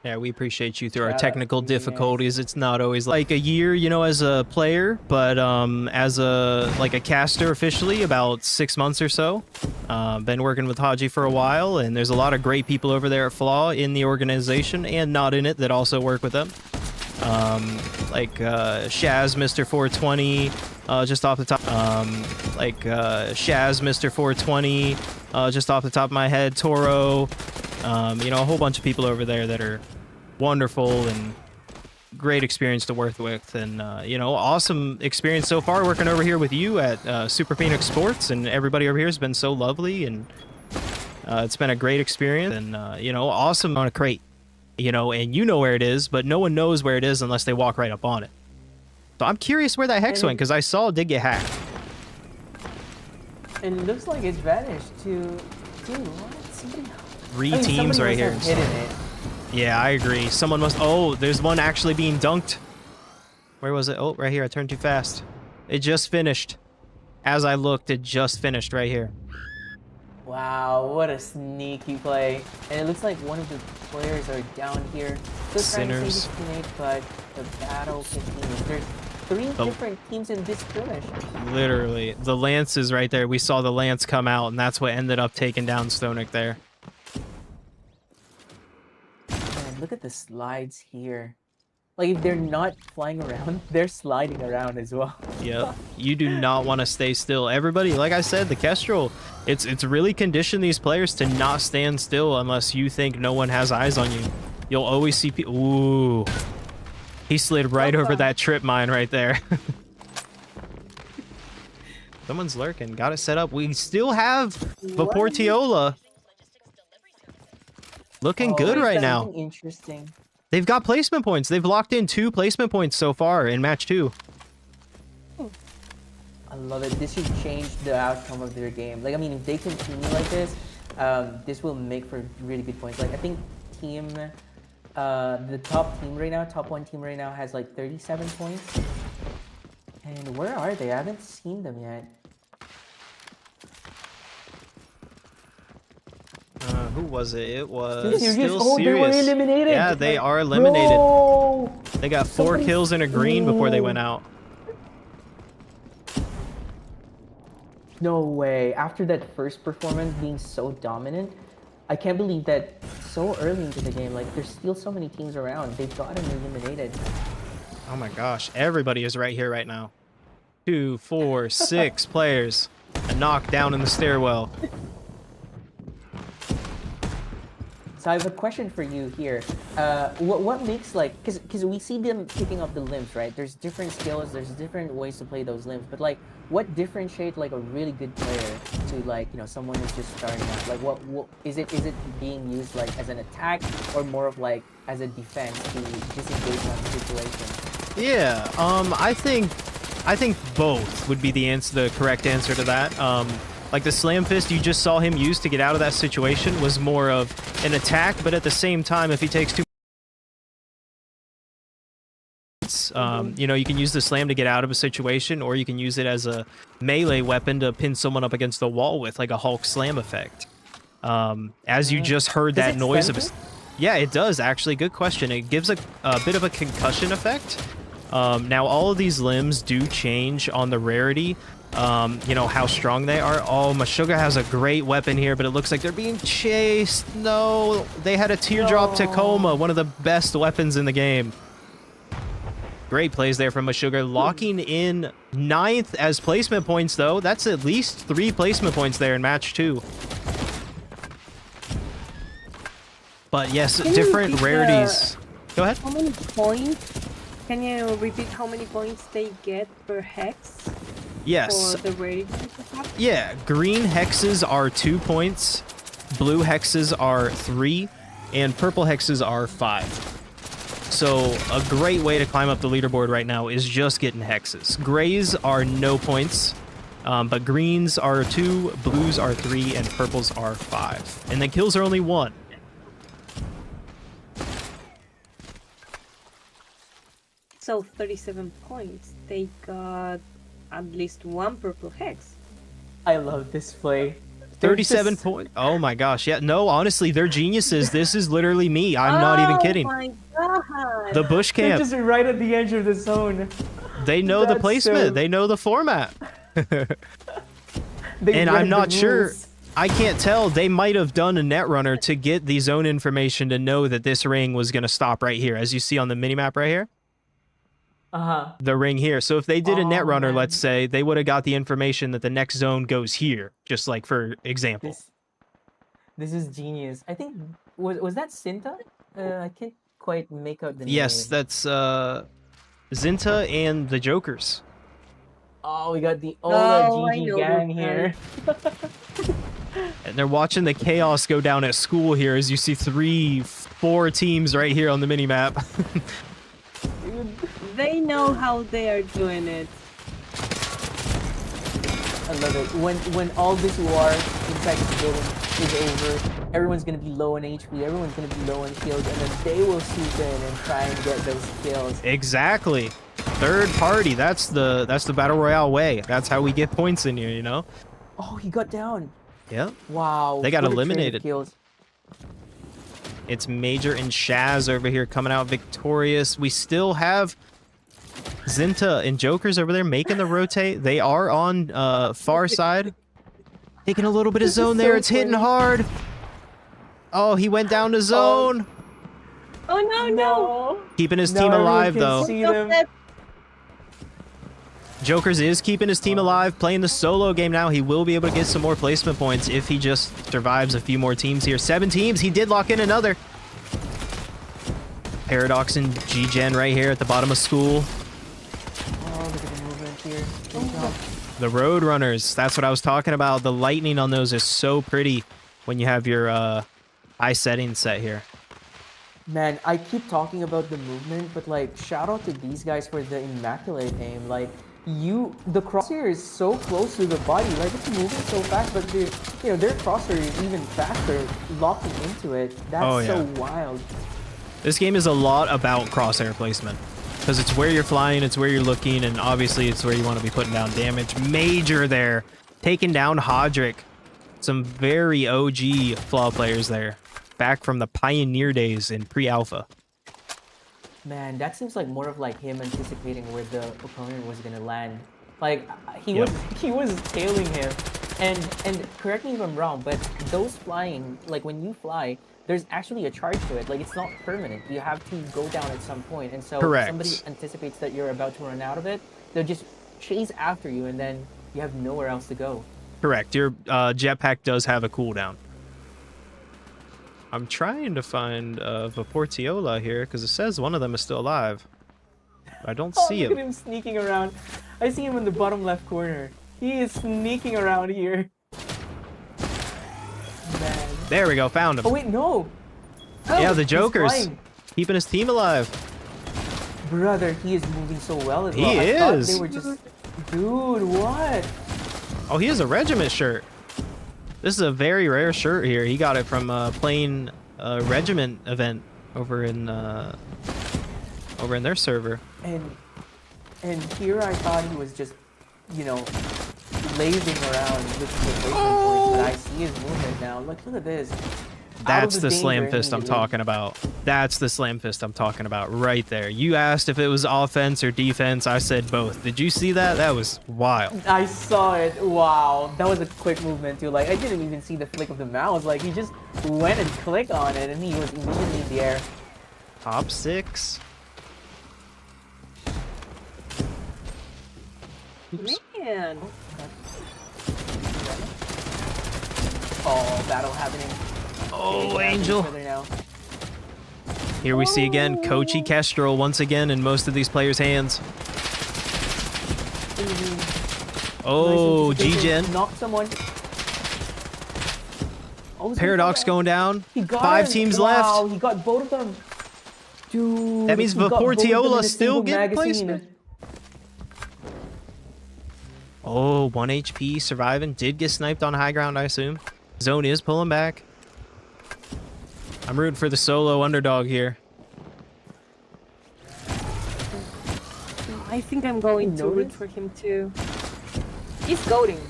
Yeah, we appreciate you through our Shout out technical to you difficulties. It's not always like a year, you know, as a player, but as a caster officially, about 6 months or so. Been working with Haji for a while, and there's a lot of great people over there at Flaw in the organization and not in it that also work with them. Like Shaz, Mr. 420, just off the top. Shaz, Mr. 420, just off the top of my head. Toro, you know, a whole bunch of people over there that are wonderful and great experience to work with, and you know, awesome experience so far working over here with you at Super Phoenix Sports, and everybody over here has been so lovely, and it's been a great experience, and you know, awesome on a crate, you know, and you know where it is, but no one knows where it is unless they walk right up on it. So I'm curious where that hex went, because I saw it did get hacked. And it looks like it's vanished to... Dude, what? Somebody... Three teams right here. Hidden it. Yeah, I agree. Someone must... Oh, there's one actually being dunked. Where was it? Oh, right here. I turned too fast. It just finished. As I looked, it just finished right here. Wow, what a sneaky play. And it looks like one of the players are down here. Still trying to save his teammate, but the battle continues. There's three different teams in this skirmish. Literally. The Lance is right there. We saw the Lance come out, and that's what ended up taking down Stonik there. Man, look at the slides here. Like, if they're not flying around, they're sliding around as well. Yep. You do not want to stay still. Everybody, like I said, the Kestrel, it's really conditioned these players to not stand still unless you think no one has eyes on you. You'll always see people... Ooh. He slid right over that trip mine right there. Someone's lurking. Got it set up. We still have Vaportiola. Looking good right now. Interesting. They've got placement points. They've locked in 2 placement points so far in match 2. I love it. This should change the outcome of their game. Like, I mean, if they continue like this, this will make for really good points. Like, I think the top team right now, top 1 team right now has like 37 points. And where are they? I haven't seen them yet. Who was it? It was Still Oh, Serious. They were eliminated. Yeah, they are eliminated. Bro. They got 4 kills and a green before they went out. No way. After that first performance being so dominant, I can't believe that so early into the game. Like, there's still so many teams around. They've gotten eliminated. Oh my gosh. Everybody is right here right now. 2, 4, 6 players. A knock down in the stairwell. So I have a question for you here. What makes, like, because we see them picking up the limbs, right? There's different skills, there's different ways to play those limbs, but like, what differentiates like a really good player to, like, you know, someone who's just starting out? Like, what is it being used like as an attack or more of like as a defense to disengage on the situation? Yeah, I think both would be the correct answer to that. Like the Slam Fist you just saw him use to get out of that situation was more of an attack, but at the same time, if he takes too you know, you can use the slam to get out of a situation, or you can use it as a melee weapon to pin someone up against the wall with, like a Hulk slam effect. As you just heard that noise of... Yeah, it does, actually. Good question. It gives a bit of a concussion effect. Now, all of these limbs do change on the rarity, you know, how strong they are. Oh, Meshuggah has a great weapon here, but it looks like they're being chased. No, they had a Teardrop Tacoma, one of the best weapons in the game. Great plays there from Meshuggah, locking in 9th as placement points, though. That's at least 3 placement points there in match 2. But yes, different rarities. Go ahead. How many points? Can you repeat how many points they get per hex? Yes. For the rarity? Yeah, green hexes are 2 points. blue hexes are 3, and purple hexes are 5. So a great way to climb up the leaderboard right now is just getting hexes. Grays are no points, but greens are 2, blues are 3, and purples are 5. And then kills are only 1. So 37 points. They got at least 1 purple hex. I love this play. 37 points. Oh my gosh. Yeah, no, honestly, they're geniuses. This is literally me. I'm not even kidding. Oh my god. The bush They're camp. just right at the edge of the zone. They know the That's placement. so- They know the format. They And read I'm not the sure. rules. I can't tell. They might have done a netrunner to get the zone information to know that this ring was going to stop right here. As you see on the minimap right here. Uh-huh. The ring here. So if they did a Oh, netrunner, man. let's say, they would have got the information that the next zone goes here. Just like for example. This is genius. I think was that Cinta? I can't quite make out the name. Yes, that's Zinta and the Jokers. Oh, we got the Ola Oh, I GG know gang those here. And they're watching the chaos go down at school here as you see 4 teams right here on the minimap. They know how they are doing it. I love it. When all this war inside this building is over, everyone's gonna be low on HP, everyone's gonna be low on kills, and then they will swoop in and try and get those kills. Exactly. Third party. That's the battle royale way. That's how we get points in here, you know? Oh, he got down. Yeah. Wow. They got what a train of eliminated. Kills. It's Major and Shaz over here coming out victorious. We still have Zinta and Jokers over there making the rotate. They are on far side. Taking a little bit of This is zone there. so It's hitting funny. hard. Oh, he went down to zone. Oh no, no! Keeping his Now team everyone alive, can though. see Stop them. that. Jokers is keeping his team alive, playing the solo game now. He will be able to get some more placement points if he just survives a few more teams here. 7 teams. He did lock in another. Paradox and G-Gen right here at the bottom of school. Oh, look at the movement here. Good job. The Roadrunners. That's what I was talking about. The lightning on those is so pretty when you have your eye settings set here. Man, I keep talking about the movement, but like, shout out to these guys for the immaculate aim. Like, the crosshair is so close to the body, like it's moving so fast, but their crosshair is even faster, locking into it. That's Oh, so yeah. wild. This game is a lot about crosshair placement. Because it's where you're flying, it's where you're looking, and obviously it's where you want to be putting down damage. Major there. Taking down Hodrick. Some very OG Flaw players there. Back from the pioneer days in pre-alpha. Man, that seems like more of like him anticipating where the opponent was gonna land. Like he Yep. was tailing him, and correct me if I'm wrong, but those flying, like when you fly, there's actually a charge to it. Like it's not permanent. You have to go down at some point, and so Correct. if somebody anticipates that you're about to run out of it, they'll just chase after you, and then you have nowhere else to go. Correct. Your jetpack does have a cooldown. I'm trying to find Vaportiola here because it says one of them is still alive. I don't Oh, see look at him. him sneaking around. I see him in the bottom left corner. He is sneaking around here. Man. There we go. Found him. Oh wait, no. Yeah, Oh, the he's Jokers. flying. Keeping his team alive. Brother, he is moving so well as He well. I thought is. they were just... Dude, what? Oh, he has a regiment shirt. This is a very rare shirt here. He got it from playing a regiment event over in their server. And here I thought he was just, lazing around looking for placement points, but I see his movement now. Look at this. Out of That's the slam danger fist I'm immediately. talking about. That's the slam fist I'm talking about right there. You asked if it was offense or defense. I said both. Did you see that? That was wild. I saw it. Wow, that was a quick movement too. Like I didn't even see the flick of the mouse. Like he just went and clicked on it, and he was immediately in the air. Top 6. Oops. Man. Oh, battle happening. Oh, Getting after Angel. each other now. Here we see again Kochi Kestrel once again in most of these players' hands. Nice Oh, anticipation. G-Gen. Knocked someone. Oh, he's gonna Paradox fall going down. He got 5 him. teams Wow, left. he got both of them. Dude, That means he got both of them in Vaportiola a still single getting magazine. placement. Oh, 1 HP surviving. Did get sniped on high ground, I assume. Zone is pulling back. I'm rooting for the solo underdog here. I think I'm going to root noticed? for him too. He's goading.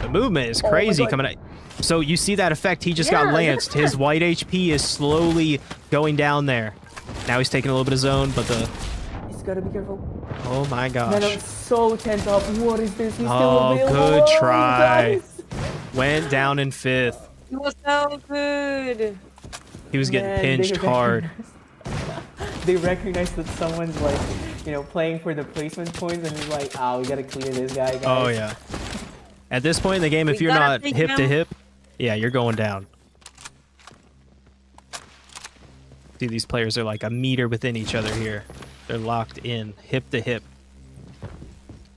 The movement is my crazy God. coming out. So you see that effect? He just Yeah, got look at lanced. His that. white HP is slowly going down there. Now he's taking a little bit of zone, but the... He's gotta be careful. Oh my Man, I'm gosh. so tense up. What is this? He's still Oh, available. good Oh, try. guys. Went down in 5th. It was so good. He was getting Man, pinched hard. They recognize that someone's like, you know, playing for the placement points, and he's like, "Ah, we gotta clear this guy, guys." Oh yeah. At this point in the game, if We you're gotta not take hip to him. hip, yeah, you're going down. See, these players are like a meter within each other here. They're locked in, hip to hip.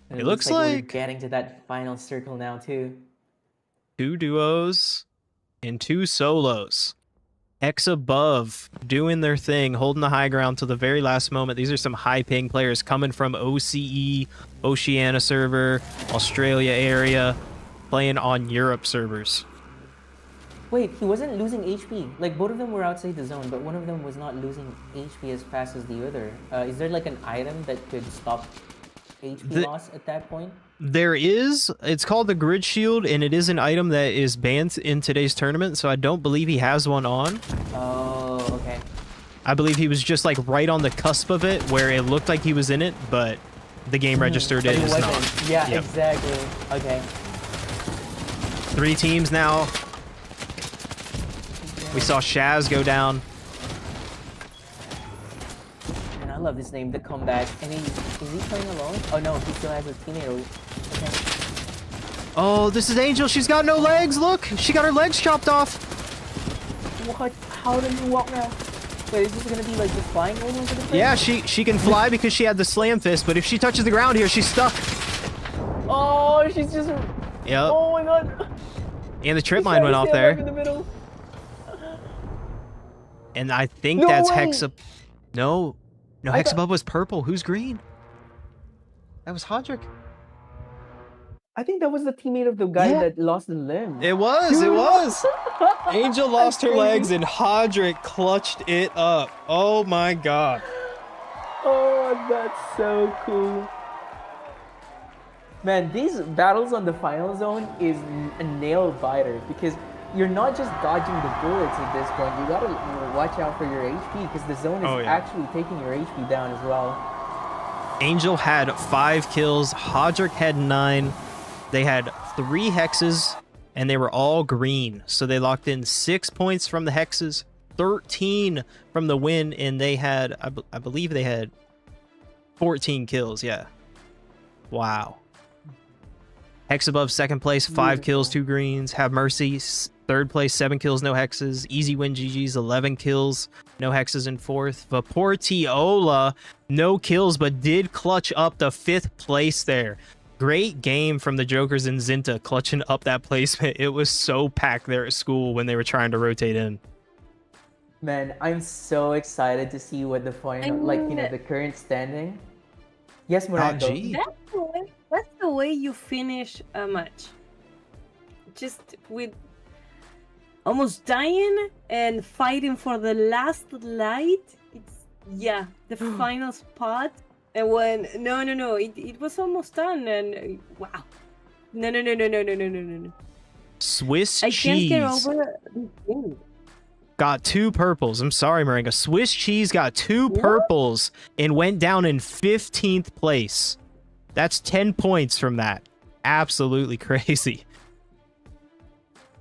And It looks we're like getting to that final circle now too. 2 duos and 2 solos. X above doing their thing, holding the high ground till the very last moment. These are some high ping players coming from OCE, Oceania server, Australia area, playing on Europe servers. Wait, he wasn't losing HP. Like both of them were outside the zone, but one of them was not losing HP as fast as the other. Is there like an item that could stop HP loss at that point? There is. It's called the Grid Shield, and it is an item that is banned in today's tournament, so I don't believe he has one on. Oh, okay. I believe he was just like right on the cusp of it, where it looked like he was in it, but the game registered But it he as wasn't. not. Yeah, Yep. exactly. Okay. 3 teams now. We saw Shaz go down. And I love this name, the comeback. And is he playing alone? Oh no, he still has a teammate. Okay. Oh, this is Angel. She's got no legs. Look, she got her legs chopped off. What? How did he walk now? Wait, is this gonna be like just flying all over the place? Yeah, she can fly because she had the slam fist, but if she touches the ground here, she's stuck. Oh, she's just. Yep. Oh my god. And the trip He's mine trying went to off stand there. up in the middle. And I think No that's way! Hexa. No. No, I Hexabub was purple. Who's green? That was Hodrick. I think that was the teammate of the guy Yeah. that lost the limb. It was. It Dude, was. Angel lost her crazy. legs and Hodrick clutched it up. Oh my god. Oh, that's so cool. Man, these battles on the final zone is a nail biter because you're not just dodging the bullets at this point. You gotta watch out for your HP because the zone is Oh, yeah. actually taking your HP down as well. Angel had 5 kills. Hodrick had 9. They had 3 hexes, and they were all green. So they locked in 6 points from the hexes, 13 from the win, and they had, I believe they had 14 kills. Yeah. Wow. Hex above second place, 5 kills, 2 greens. Have Mercy, third place, 7 kills, no hexes. Easy win GG's, 11 kills, no hexes in fourth. Vaportiola, no kills, but did clutch up the 5th place there. Great game from the Jokers and Zinta clutching up that placement. It was so packed there at school when they were trying to rotate in. Man, I'm so excited to see what the final, like, you know, the current standing. Yes, Morango. gee. That's the way you finish a match. Just with almost dying and fighting for the last light. It's, yeah, the final spot. And when, no, it was almost done. And wow. No. Swiss I can't cheese get over this game. got 2 purples. I'm sorry, Moringa. Swiss cheese got 2 purples and went down in 15th place. That's 10 points from that. Absolutely crazy.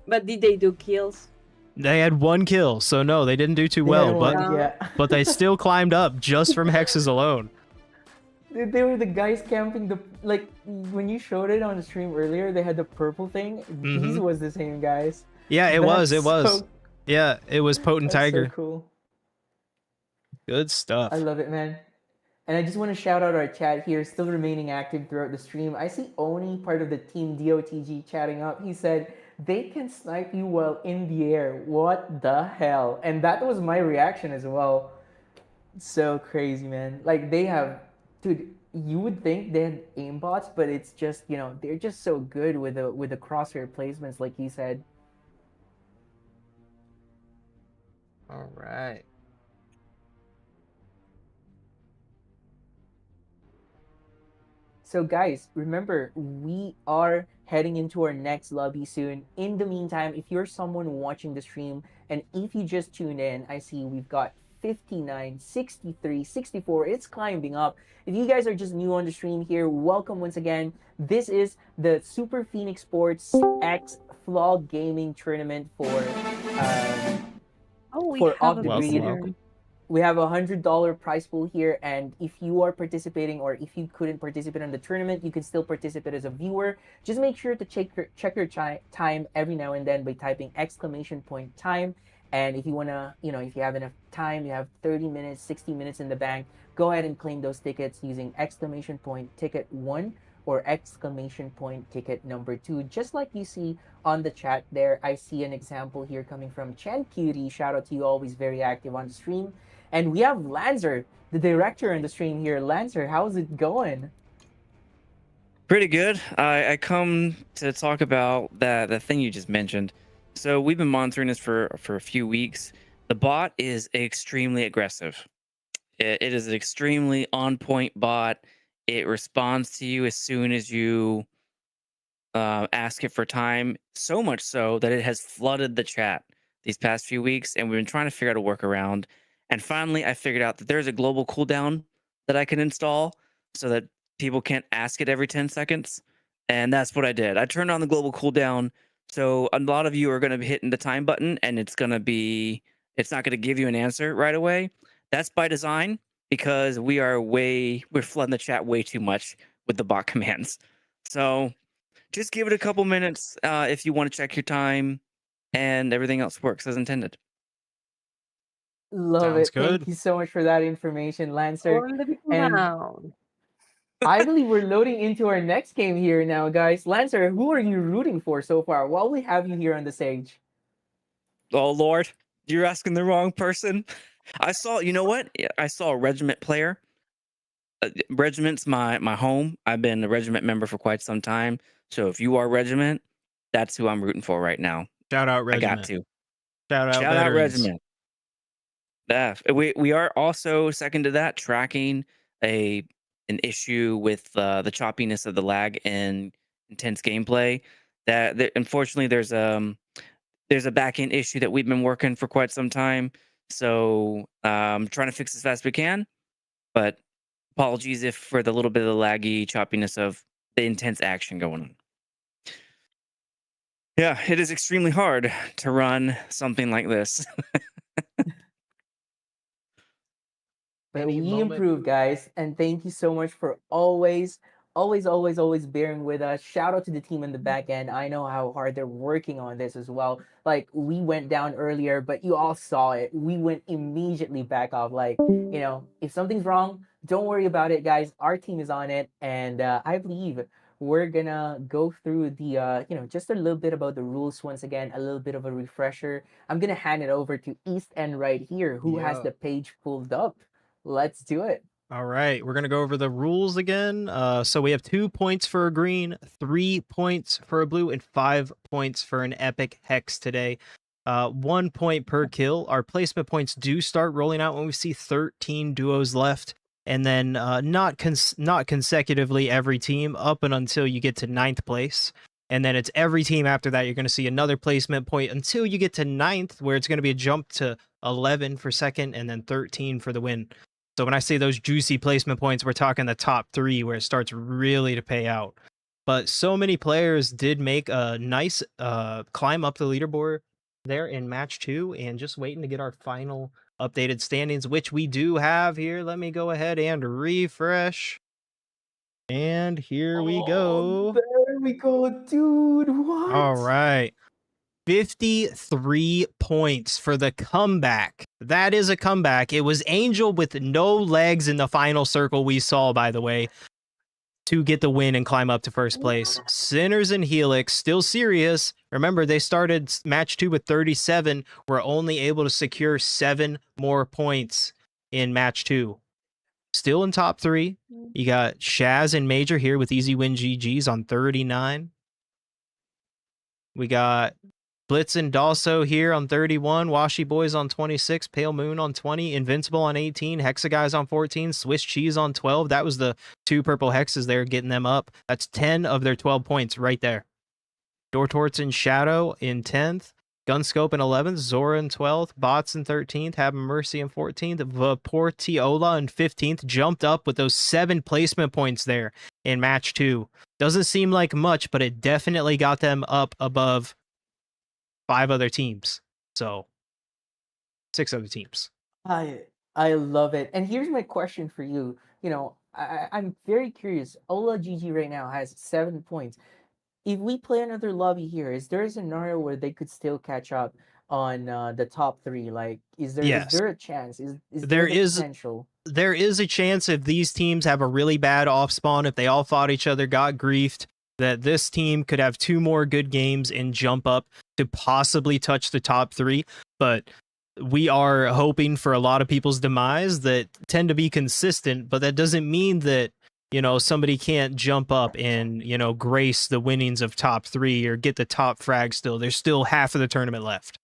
But did they do kills? They had 1 kill, so no, they didn't do too well, Yeah, but they still climbed up just from hexes alone. They were the guys camping the, like, when you showed it on the stream earlier, they had the purple thing. These was the same guys. Yeah, it was. That's so- Yeah, it was Potent that's Tiger. So cool. Good stuff. I love it, man. And I just want to shout out our chat here, still remaining active throughout the stream. I see Oni, part of the Team DOTG, chatting up. He said, They can snipe you while in the air. What the hell? And that was my reaction as well. So crazy, man. Like they have, dude. You would think they had aimbots, but it's just they're just so good with the crosshair placements, like you said. All right. So guys, remember we are heading into our next lobby soon. In the meantime, if you're someone watching the stream and if you just tuned in, I see we've got 59, 63, 64. It's climbing up. If you guys are just new on the stream here, welcome once again. This is the Super Phoenix Sports X Flaw Gaming Tournament We for have Off a the Welcome, Grid. welcome. We have $100 prize pool here, and if you are participating or if you couldn't participate in the tournament, you can still participate as a viewer. Just make sure to check your time every now and then by typing !time. And if you wanna, if you have enough time, you have 30 minutes, 60 minutes in the bank, go ahead and claim those tickets using !ticket 1 or !ticket number 2, just like you see on the chat there. I see an example here coming from Chan Cutie. Shout out to you, always very active on the stream. And we have Lancer, the director in the stream here. Lancer, how's it going? Pretty good. I come to talk about the thing you just mentioned. So we've been monitoring this for a few weeks. The bot is extremely aggressive. It is an extremely on point bot. It responds to you as soon as you ask it for time. So much so that it has flooded the chat these past few weeks, and we've been trying to figure out a workaround. And finally, I figured out that there's a global cooldown that I can install so that people can't ask it every 10 seconds. And that's what I did. I turned on the global cooldown. So a lot of you are going to be hitting the time button and it's not going to give you an answer right away. That's by design because we're flooding the chat way too much with the bot commands. So just give it a couple minutes if you want to check your time and everything else works as intended. Love Sounds it. good. Thank you so much for that information, Lancer. On the And down. I believe we're loading into our next game here now, guys. Lancer, who are you rooting for so far while we have you here on the stage? Oh, Lord, you're asking the wrong person. You know what? I saw a regiment player. Regiment's my home. I've been a regiment member for quite some time. So if you are regiment, that's who I'm rooting for right now. Shout out I got Regiment. to. Shout out Shout out veterans. regiment. Yeah, we are also second to that tracking an issue with the choppiness of the lag and intense gameplay. That unfortunately there's a back end issue that we've been working for quite some time. So trying to fix as fast as we can. But apologies if for the little bit of the laggy choppiness of the intense action going on. Yeah, it is extremely hard to run something like this. But Any we moment. improve, guys, and thank you so much for always bearing with us. Shout out to the team in the back end. I know how hard they're working on this as well. Like we went down earlier, but you all saw it. We went immediately back off. Like, if something's wrong, don't worry about it, guys. Our team is on it, and I believe we're gonna go through the just a little bit about the rules once again, a little bit of a refresher. I'm gonna hand it over to East End right here, who has Yeah. the page pulled up. Let's do it. All right, we're gonna go over the rules again. So we have 2 points for a green, 3 points for a blue, and 5 points for an epic hex today. 1 point per kill. Our placement points do start rolling out when we see 13 duos left, and then not consecutively every team up and until you get to 9th place. And then it's every team after that. You're going to see another placement point until you get to 9th, where it's going to be a jump to 11 for second and then 13 for the win. So when I say those juicy placement points, we're talking the top 3 where it starts really to pay out. But so many players did make a nice climb up the leaderboard there in match 2, and just waiting to get our final updated standings, which we do have here. Let me go ahead and refresh. And here we go. There we go, dude. What? All right. 53 points for the comeback. That is a comeback. It was Angel with no legs in the final circle we saw, by the way, to get the win and climb up to first place. Sinners and Helix, still serious, Remember, they started match 2 with 37. We're only able to secure 7 more points in match 2. Still in top 3. You got Shaz and Major here with easy win GGs on 39. We got Blitz and Dalso here on 31, Washi Boys on 26, Pale Moon on 20, Invincible on 18, Hexaguys on 14, Swiss Cheese on 12. That was the 2 purple hexes there getting them up. That's 10 of their 12 points right there. Dortorts and Shadow in 10th, Gunscope in 11th, Zora in 12th, Bots in 13th, Have Mercy in 14th, Vaportiola in 15th, jumped up with those 7 placement points there in match 2. Doesn't seem like much, but it definitely got them up above 5 other teams. So 6 other teams. I love it. And here's my question for you. You know, I'm very curious. Ola GG right now has 7 points. If we play another lobby here, is there a scenario where they could still catch up on the top 3? Like, is there a chance? Is there the potential? There is a chance if these teams have a really bad off spawn, if they all fought each other, got griefed, that this team could have 2 more good games and jump up to possibly touch the top 3. But we are hoping for a lot of people's demise that tend to be consistent, but that doesn't mean that, you know, somebody can't jump up and, you know, grace the winnings of top 3 or get the top frag still. There's still half of the tournament left.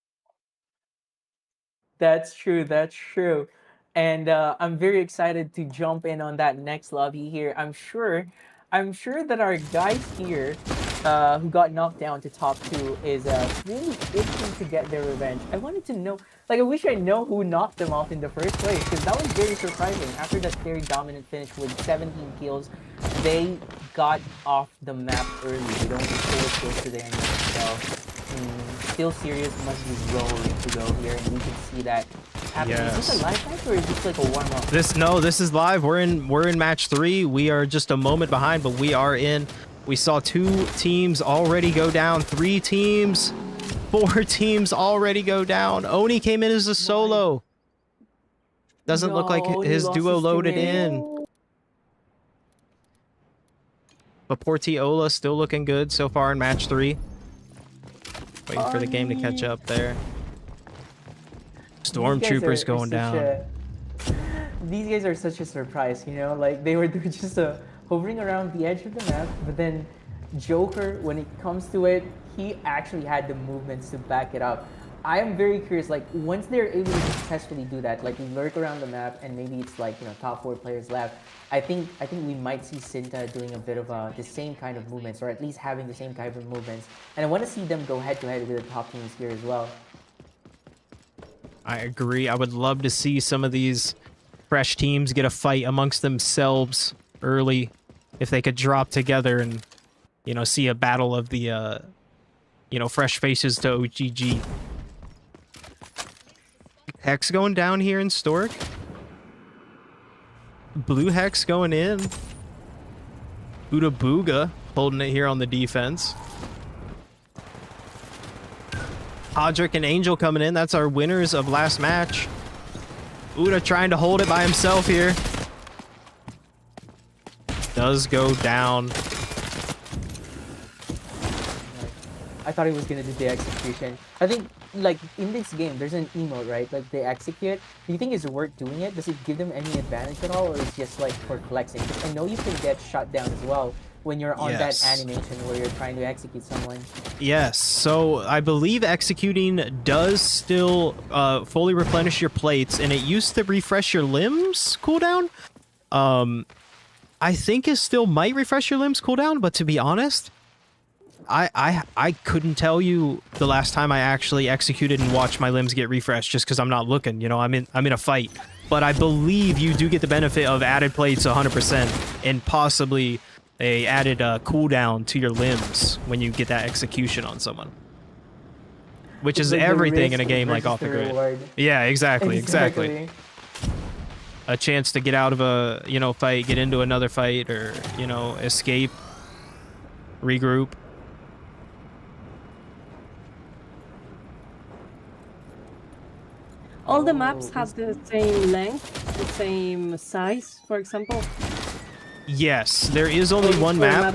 That's true. That's true. And I'm very excited to jump in on that next lobby here. I'm sure that our guys here who got knocked down to top 2 is really itching to get their revenge. I wanted to know, like, I wish I know who knocked them off in the first place, because that was very surprising. After that very dominant finish with 17 kills, they got off the map early. They don't get 4 kills to the end. So, still serious, must be rolling to go here, and we can see that happening. Yes. Is this a live match or is this like a warm-up? This is live. We're in match 3. We are just a moment behind, but we are in. We saw 2 teams already go down, 3 teams, 4 teams already go down. Oni came in as a solo. Doesn't look like his duo loaded in. But Portiola still looking good so far in match 3. Waiting for the game to catch up there. Stormtroopers going down. These guys are such a surprise, you know? Like, they were just hovering around the edge of the map, but then Joker, when it comes to it, he actually had the movements to back it up. I am very curious, like, once they're able to successfully do that, like lurk around the map, and maybe it's like, you know, top 4 players left, I think we might see Cinta doing a bit of the same kind of movements, or at least having the same kind of movements. And I want to see them go head-to-head with the top teams here as well. I agree. I would love to see some of these fresh teams get a fight amongst themselves early. If they could drop together and, you know, see a battle of the, you know, fresh faces to OGG. Hex going down here in Stork. Blue Hex going in. Buddha Booga holding it here on the defense. Hodrick and Angel coming in. That's our winners of last match. Uda trying to hold it by himself here. Does go down. I thought he was gonna do the execution. I think, like, in this game, there's an emote, right? Like, they execute. Do you think it's worth doing it? Does it give them any advantage at all, or it's just like for flexing? Because I know you can get shut down as well when you're on that animation where you're trying to execute someone. Yes, so I believe executing does still fully replenish your plates, and it used to refresh your limbs cooldown. I think it still might refresh your limbs cooldown, but to be honest, I couldn't tell you the last time I actually executed and watched my limbs get refreshed, just because I'm not looking. You know, I'm in a fight. But I believe you do get the benefit of added plates 100% and possibly a added cooldown to your limbs when you get that execution on someone. Which is everything in a game like Off the Grid. Reward. Yeah, exactly. A chance to get out of a, you know, fight, get into another fight, or, you know, escape, regroup. All the maps have the same length, the same size, for example? Yes, there is only one map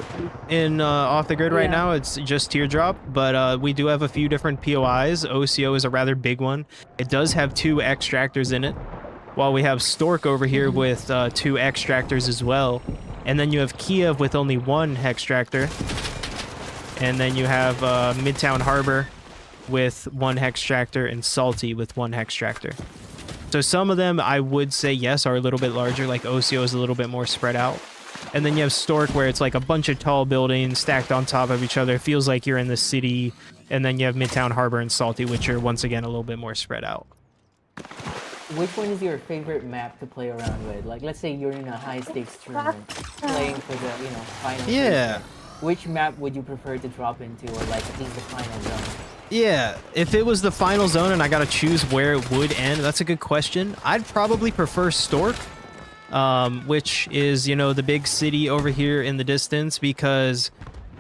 in off the grid right now. It's just Teardrop, but we do have a few different POIs. OCO is a rather big one. It does have 2 extractors in it, while we have Stork over here with 2 extractors as well. And then you have Kiev with only 1 extractor. And then you have Midtown Harbor with 1 extractor and Salty with 1 extractor. So some of them I would say yes are a little bit larger, like OCO is a little bit more spread out. And then you have Stork where it's like a bunch of tall buildings stacked on top of each other. It feels like you're in the city. And then you have Midtown Harbor and Salty, which are once again a little bit more spread out. Which one is your favorite map to play around with? Like, let's say you're in a high stakes tournament, playing for the final. Yeah. Which map would you prefer to drop into, or like at least the final zone? Yeah, if it was the final zone and I gotta choose where it would end, that's a good question. I'd probably prefer Stork, which is, the big city over here in the distance, because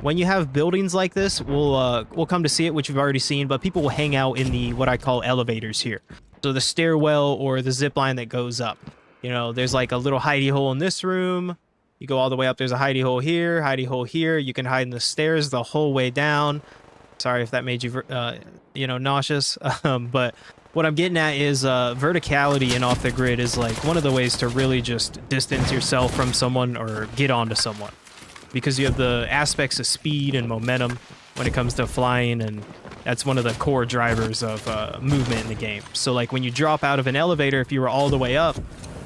when you have buildings like this, we'll come to see it, which we've already seen, but people will hang out in the what I call elevators here. So the stairwell or the zip line that goes up. There's like a little hidey hole in this room. You go all the way up, there's a hidey hole here, hidey hole here. You can hide in the stairs the whole way down. Sorry if that made you, nauseous. But what I'm getting at is verticality in off the grid is like one of the ways to really just distance yourself from someone or get onto someone, because you have the aspects of speed and momentum when it comes to flying, and that's one of the core drivers of movement in the game. So like when you drop out of an elevator, if you were all the way up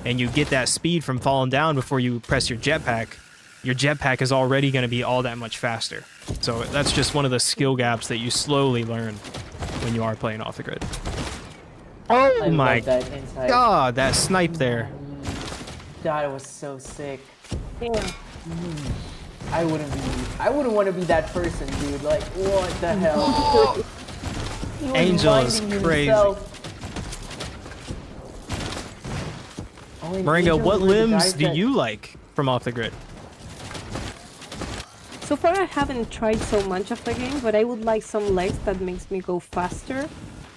and you get that speed from falling down before you press your jetpack is already going to be all that much faster. So that's just one of the skill gaps that you slowly learn when you are playing off the grid. Oh my god, that snipe there. That was so sick. Yeah. I wouldn't want to be that person, dude. Like, what the hell? He was Angel is minding crazy. himself. Oh, and Morango, Angel what was the limbs guys do that- you like from off the grid? So far I haven't tried so much of the game, but I would like some legs that makes me go faster.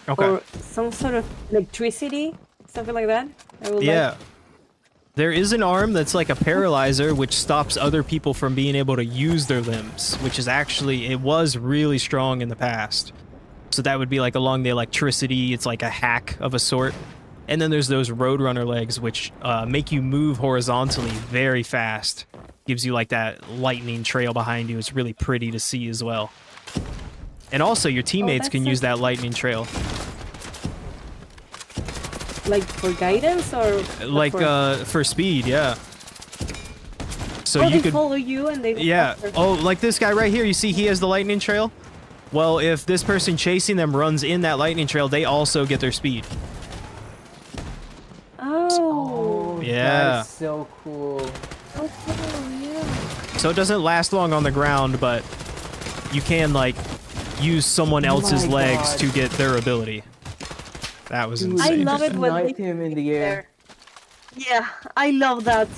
Okay. Or some sort of electricity, something like that. I would Yeah. like. There is an arm that's like a paralyzer, which stops other people from being able to use their limbs, which is actually, it was really strong in the past. So that would be like along the electricity. It's like a hack of a sort. And then there's those Roadrunner legs, which make you move horizontally very fast. Gives you like that lightning trail behind you. It's really pretty to see as well. And also your teammates can use that lightning trail. Like for guidance or Like for speed, yeah. So oh, you they could follow you and they go yeah. faster. Oh, like this guy right here, you see he has the lightning trail? Well, if this person chasing them runs in that lightning trail, they also get their speed. Oh. Yeah. That is so cool. Oh, yeah. So it doesn't last long on the ground, but you can like use someone else's my legs God. to get their ability. That was Dude, insane. I love just it when sniped they him in the air. Yeah, I love that.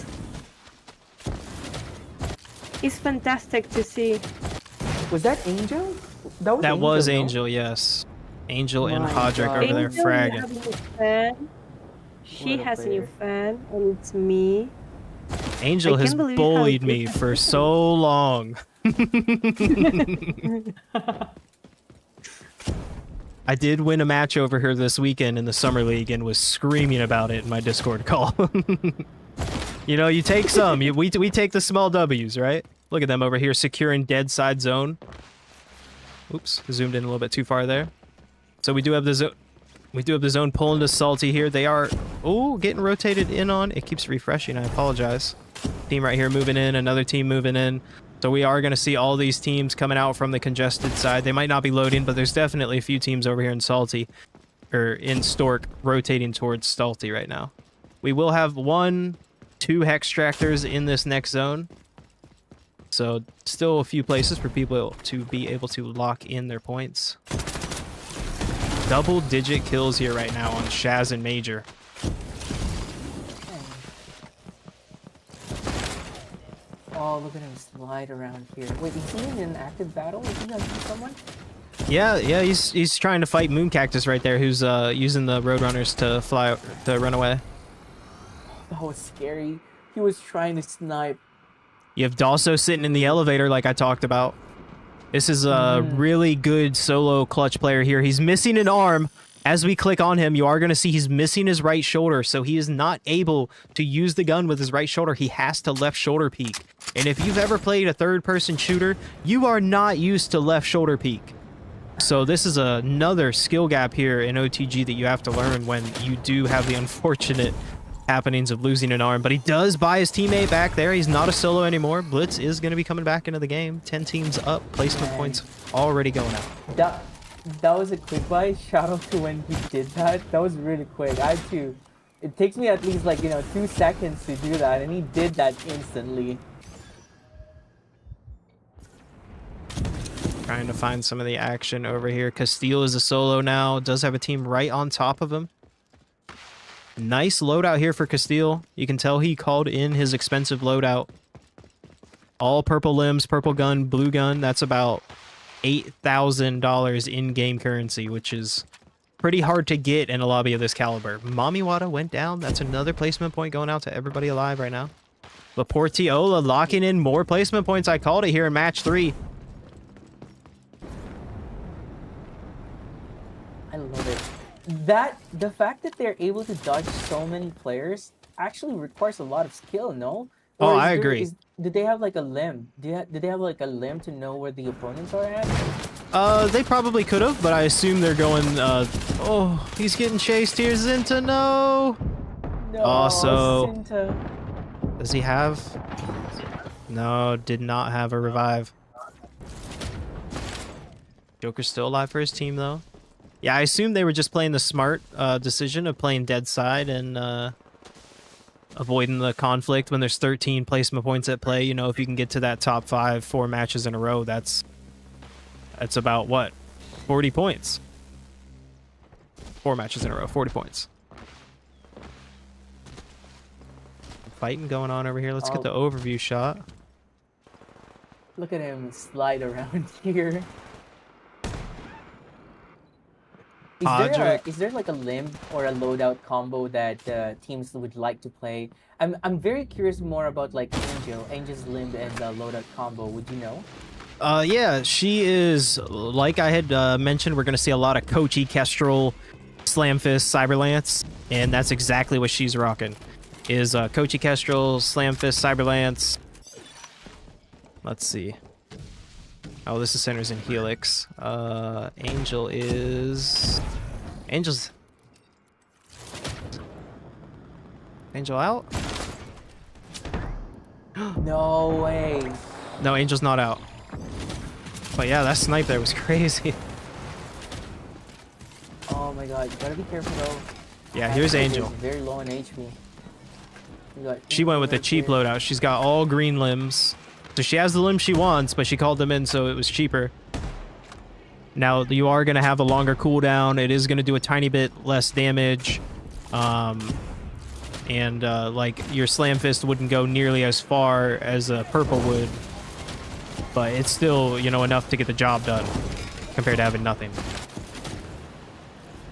It's fantastic to see. Was that Angel? That was no? Angel, yes. Angel and My Hodrick God. over there Angel fragging. has a new fan. She What a has a new player. fan, and it's me. Angel I has can't believe how bullied good me that for is. so long. I did win a match over here this weekend in the Summer League and was screaming about it in my Discord call. You take some. We take the small W's, right? Look at them over here securing dead side zone. Oops, zoomed in a little bit too far there. So we do have the zone. We do have the zone pulling to Salty here. They are, getting rotated in on. It keeps refreshing. I apologize. Team right here moving in. Another team moving in. So we are going to see all these teams coming out from the congested side. They might not be loading, but there's definitely a few teams over here in Salty, or in Stork, rotating towards Salty right now. We will have 2 hex tractors in this next zone. So still a few places for people to be able to lock in their points. Double-digit kills here right now on Shaz and Major. Oh, look at him slide around here. Wait, is he in an active battle? Is he hunting someone? Yeah, he's trying to fight Moon Cactus right there, who's using the Roadrunners to run away. That was scary. He was trying to snipe You have Dalso sitting in the elevator like I talked about. This is a really good solo clutch player here. He's missing an arm. As we click on him, you are going to see he's missing his right shoulder, so he is not able to use the gun with his right shoulder. He has to left shoulder peek. And if you've ever played a third-person shooter, you are not used to left shoulder peek. So this is another skill gap here in OTG that you have to learn when you do have the unfortunate happenings of losing an arm. But he does buy his teammate back there. He's not a solo anymore. Blitz is going to be coming back into the game. 10 teams up. Placement points already going out. That was a quick buy. Shout out to when he did that. That was really quick. I had to. It takes me at least like 2 seconds to do that, and he did that instantly. Trying to find some of the action over here. Castile is a solo now. Does have a team right on top of him. Nice loadout here for Castile. You can tell he called in his expensive loadout. All purple limbs, purple gun, blue gun. That's about $8,000 in-game currency, which is pretty hard to get in a lobby of this caliber. Mamiwata went down. That's another placement point going out to everybody alive right now. Laportiola locking in more placement points. I called it here in match 3. I love it. The fact that they're able to dodge so many players actually requires a lot of skill, no? Oh, I agree. Do they have like a limb? Do they have like a limb to know where the opponents are at? They probably could have, but I assume they're going, oh, he's getting chased here, Zinta, no! No, Also, Sinta. does he have? No, did not have a revive. Joker's still alive for his team, though. Yeah, I assume they were just playing the smart decision of playing dead side and avoiding the conflict when there's 13 placement points at play. You know, if you can get to that top 5 4 matches in a row, that's about what? 40 points. 4 matches in a row, 40 points. Fighting going on over here. Let's get the overview shot. Look at him slide around here. Is there like a limb or a loadout combo that teams would like to play? I'm very curious more about like Angel's limb and the loadout combo. Would you know? Yeah, she is, like I had mentioned, we're going to see a lot of Kochi, Kestrel, Slam Fist, Cyberlance, and that's exactly what she's rocking. Is Kochi, Kestrel, Slam Fist, Cyberlance. Let's see. Oh, this is centers in Helix. Angel's Angel out? No way. No, Angel's not out. But yeah, that snipe there was crazy. Oh my god, you gotta be careful though. Yeah, here's Angel. Very low in HP. She went with the cheap loadout. She's got all green limbs. So she has the limbs she wants, but she called them in so it was cheaper. Now, you are going to have a longer cooldown. It is going to do a tiny bit less damage. Like, your Slam Fist wouldn't go nearly as far as a purple would. But it's still, enough to get the job done compared to having nothing.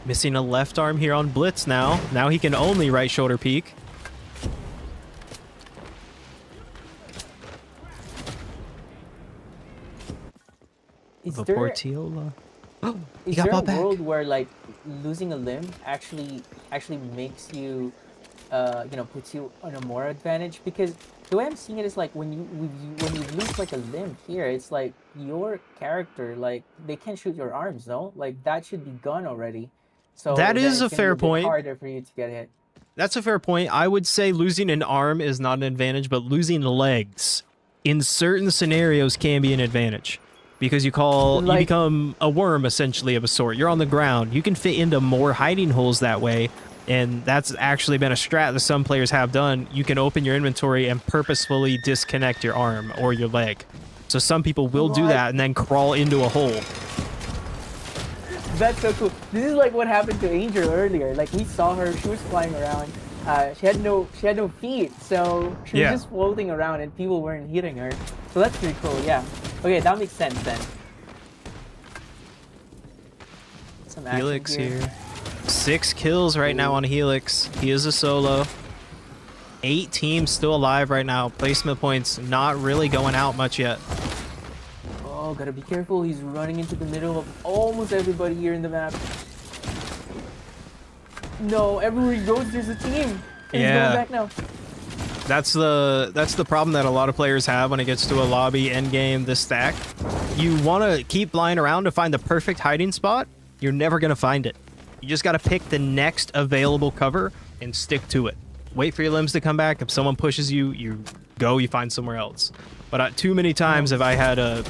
Missing a left arm here on Blitz now. Now he can only right shoulder peek. Is there a world where like losing a limb actually makes you puts you on a more advantage? Because the way I'm seeing it is like when you lose like a limb here, it's like your character, like they can't shoot your arms, no? Like that should be gone already. So that is a fair point. Harder for you to get hit. That's a fair point. I would say losing an arm is not an advantage, but losing legs in certain scenarios can be an advantage. Because you become a worm, essentially, of a sort. You're on the ground. You can fit into more hiding holes that way, and that's actually been a strat that some players have done. You can open your inventory and purposefully disconnect your arm or your leg. So some people will do that and then crawl into a hole. That's so cool. This is like what happened to Angel earlier. Like we saw her, she was flying around. She had no feet, so she was just floating around, and people weren't hitting her. So that's pretty cool. Yeah. Okay, that makes sense then. Some Helix here. 6 kills right now on Helix. He is a solo. 8 teams still alive right now. Placement points not really going out much yet. Oh, gotta be careful. He's running into the middle of almost everybody here in the map. No, everywhere he goes, there's a team. And he's going back now. That's the problem that a lot of players have when it gets to a lobby endgame this stack. You want to keep flying around to find the perfect hiding spot. You're never going to find it. You just got to pick the next available cover and stick to it. Wait for your limbs to come back. If someone pushes you, you find somewhere else. But too many times have I had a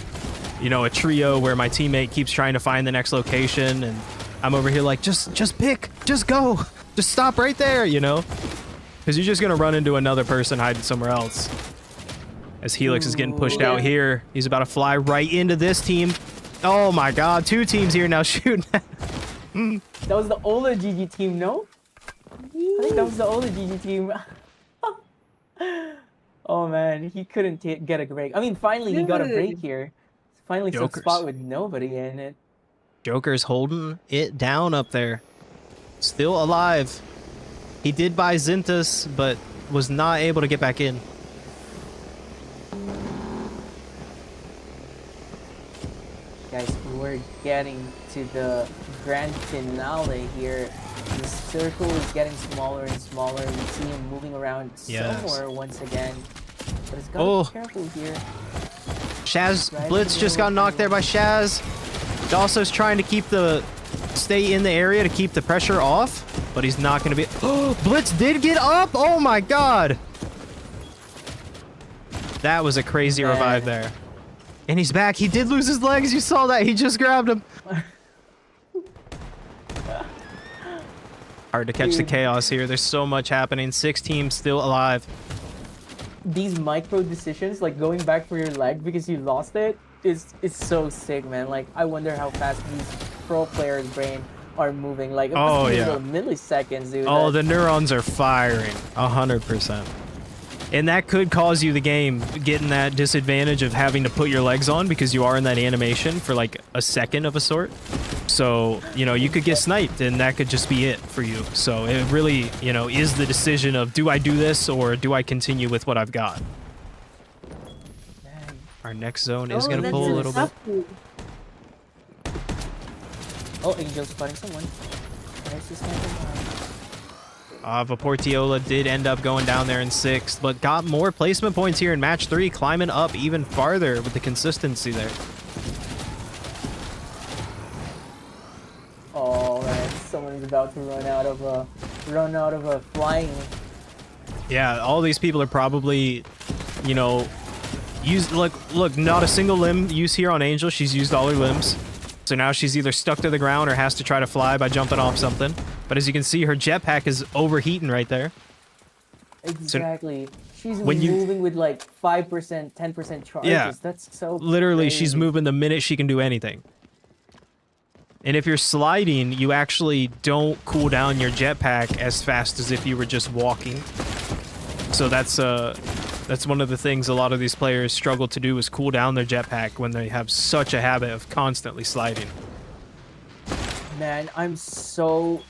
trio where my teammate keeps trying to find the next location and I'm over here like, just pick, just go, just stop right there, you know? Because you're just going to run into another person hiding somewhere else. As Helix is getting pushed out here. He's about to fly right into this team. Oh my god, 2 teams here now shooting. That was the Ola GG team, no? I think that was the Ola GG team. Oh man, he couldn't get a break. I mean, finally he got a break here. Finally some spot with nobody in it. Joker's holding it down up there. Still alive. He did buy Zintas, but was not able to get back in. Guys, we're getting to the grand finale here. The circle is getting smaller and smaller. We see him moving around somewhere once again. But it's gotta be careful here. Shaz, Blitz just got knocked there by Shaz. Dawso's trying to stay in the area to keep the pressure off, but he's not going to be... Oh, Blitz did get up! Oh my god! That was a crazy revive there. And he's back. He did lose his legs. You saw that. He just grabbed him. Hard to catch the chaos here. There's so much happening. 6 teams still alive. These micro decisions, like going back for your leg because you lost it, is so sick, man. Like, I wonder how fast these pro players' brain are moving. Like, it must be milliseconds, dude. Oh, the neurons are firing 100%. And that could cause you the game getting that disadvantage of having to put your legs on because you are in that animation for like a second of a sort. So, you could get sniped and that could just be it for you. So it really, is the decision of, do I do this or do I continue with what I've got? Man. Our next zone is going to pull a little bit. Oh, Angel's fighting someone. Nice to snipe him. Vaportiola did end up going down there in 6th, but got more placement points here in match 3, climbing up even farther with the consistency there. Oh man, someone's about to run out of a flying. Yeah, all these people are probably, look, not a single limb use here on Angel. She's used all her limbs. So now she's either stuck to the ground or has to try to fly by jumping off something. But as you can see, her jetpack is overheating right there. Exactly. So she's moving with like 5%, 10% charges. Yeah. That's so literally, crazy. she's moving the minute she can do anything. And if you're sliding, you actually don't cool down your jetpack as fast as if you were just walking. So that's one of the things a lot of these players struggle to do is cool down their jetpack when they have such a habit of constantly sliding. Man, I'm so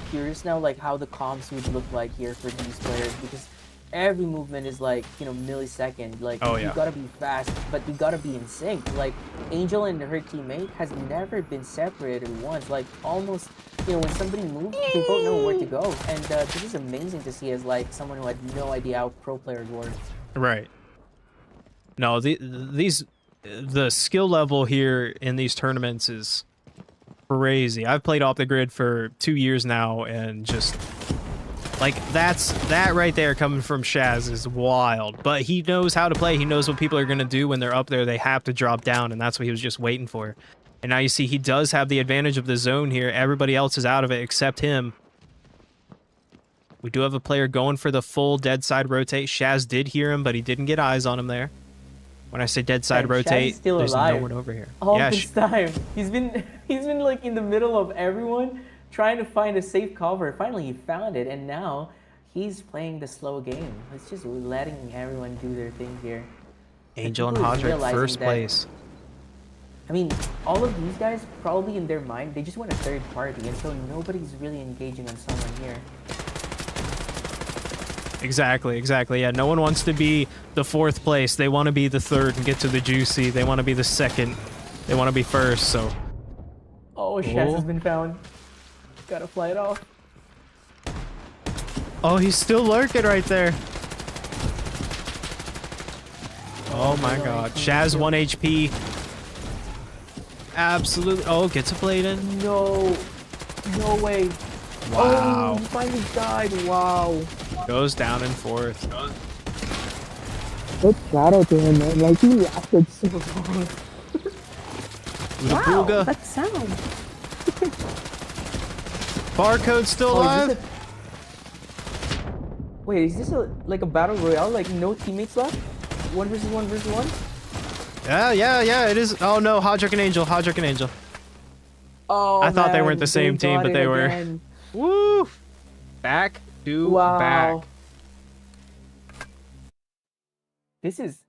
curious now, like how the comms would look like here for these players, because every movement is like, millisecond. Like, you gotta be fast, but you gotta be in sync. Like, Angel and her teammate has never been separated once. Like, almost, when somebody moves, they both know where to go. And this is amazing to see as like someone who had no idea how pro players work. Right. No, the skill level here in these tournaments is crazy. I've played off the grid for 2 years now, and just like that right there coming from Shaz is wild. But he knows how to play. He knows what people are gonna do when they're up there. They have to drop down, and that's what he was just waiting for. And now you see he does have the advantage of the zone here. Everybody else is out of it except him. We do have a player going for the full dead side rotate. Shaz did hear him, but he didn't get eyes on him there. When I say dead side rotate, there's no one over here. All this time, he's been like in the middle of everyone trying to find a safe cover. Finally, he found it, and now he's playing the slow game. It's just letting everyone do their thing here. Angel and Hodrick first place. I mean, all of these guys probably in their mind they just want a third party, and so nobody's really engaging on someone here. Exactly. Yeah, no one wants to be the 4th place. They want to be the 3rd and get to the juicy. They want to be the 2nd. They want to be 1st, so... Oh, Shaz has been found. Gotta fly it off. Oh, he's still lurking right there. Oh my god. Shaz 1 HP. Absolutely. Oh, gets a blade in. No. No way. Wow. Oh, he finally died. Wow. Goes down in 4th. Good shout out to him, man. Like, he lasted so long. Wow, Booga. that sound. Barcode's still Oh, alive. Wait, is this like a battle royale? Like, no teammates left? 1 versus 1 versus 1? Yeah, it is. Oh no, Hodrick and Angel. Oh, I thought they man, weren't the same team, got but it they were. again. Woo! Back to Wow. back. This is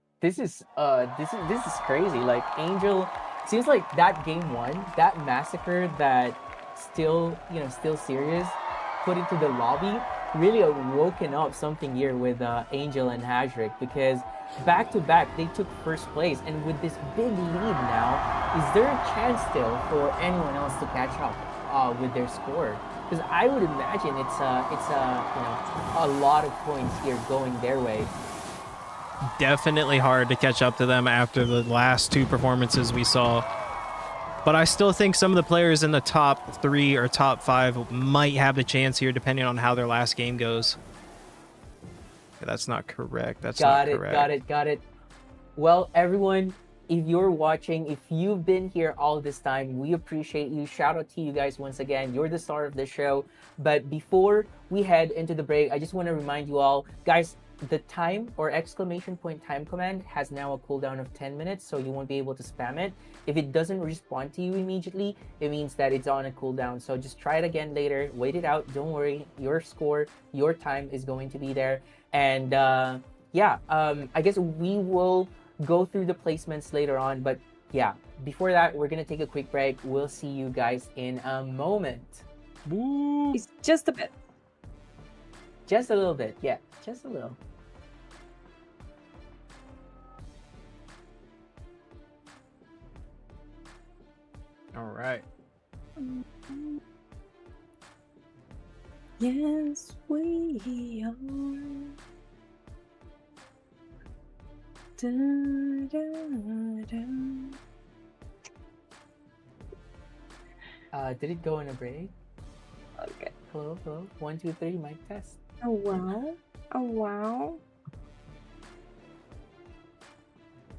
crazy. Like, Angel, seems like that game 1, that massacre that still serious put into the lobby really awoken up something here with Angel and Hajrik, because back to back they took 1st place, and with this big lead now, is there a chance still for anyone else to catch up with their score? Because I would imagine it's a lot of points here going their way. Definitely hard to catch up to them after the last 2 performances we saw. But I still think some of the players in the top 3 or top 5 might have the chance here, depending on how their last game goes. Okay, that's not correct. Got it. Well, everyone, if you're watching, if you've been here all this time, we appreciate you. Shout out to you guys once again. You're the star of the show. But before we head into the break, I just want to remind you all, guys, the time or exclamation point time command has now a cooldown of 10 minutes, so you won't be able to spam it. If it doesn't respond to you immediately, it means that it's on a cooldown. So just try it again later, wait it out, don't worry. Your score, your time is going to be there. And I guess we will go through the placements later on, but yeah, before that, we're gonna take a quick break. We'll see you guys in a moment. Woo! It's just a bit. Just a little bit, yeah, just a little. All right. Yes, we are. Da, da, da. Did it go in a break? Okay. Hello. 1, 2, 3, mic test. Oh wow.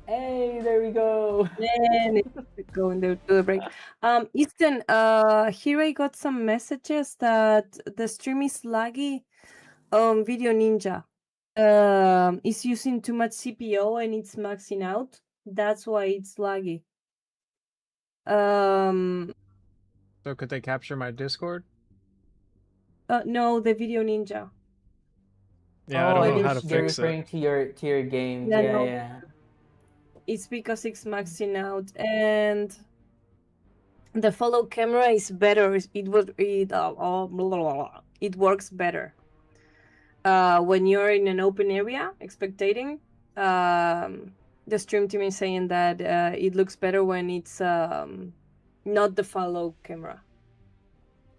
Hey, there we go. And it's going to the break. Easton, here I got some messages that the stream is laggy on Video Ninja. It's using too much CPO and it's maxing out. That's why it's laggy. So could they capture my Discord? No, the Video Ninja. Yeah, I Oh, don't know how to they're fix it. referring to your game. Yeah, Yeah, no. yeah. It's because it's maxing out, and the follow camera is better. It works better when you're in an open area spectating. The stream team is saying that it looks better when it's not the follow camera.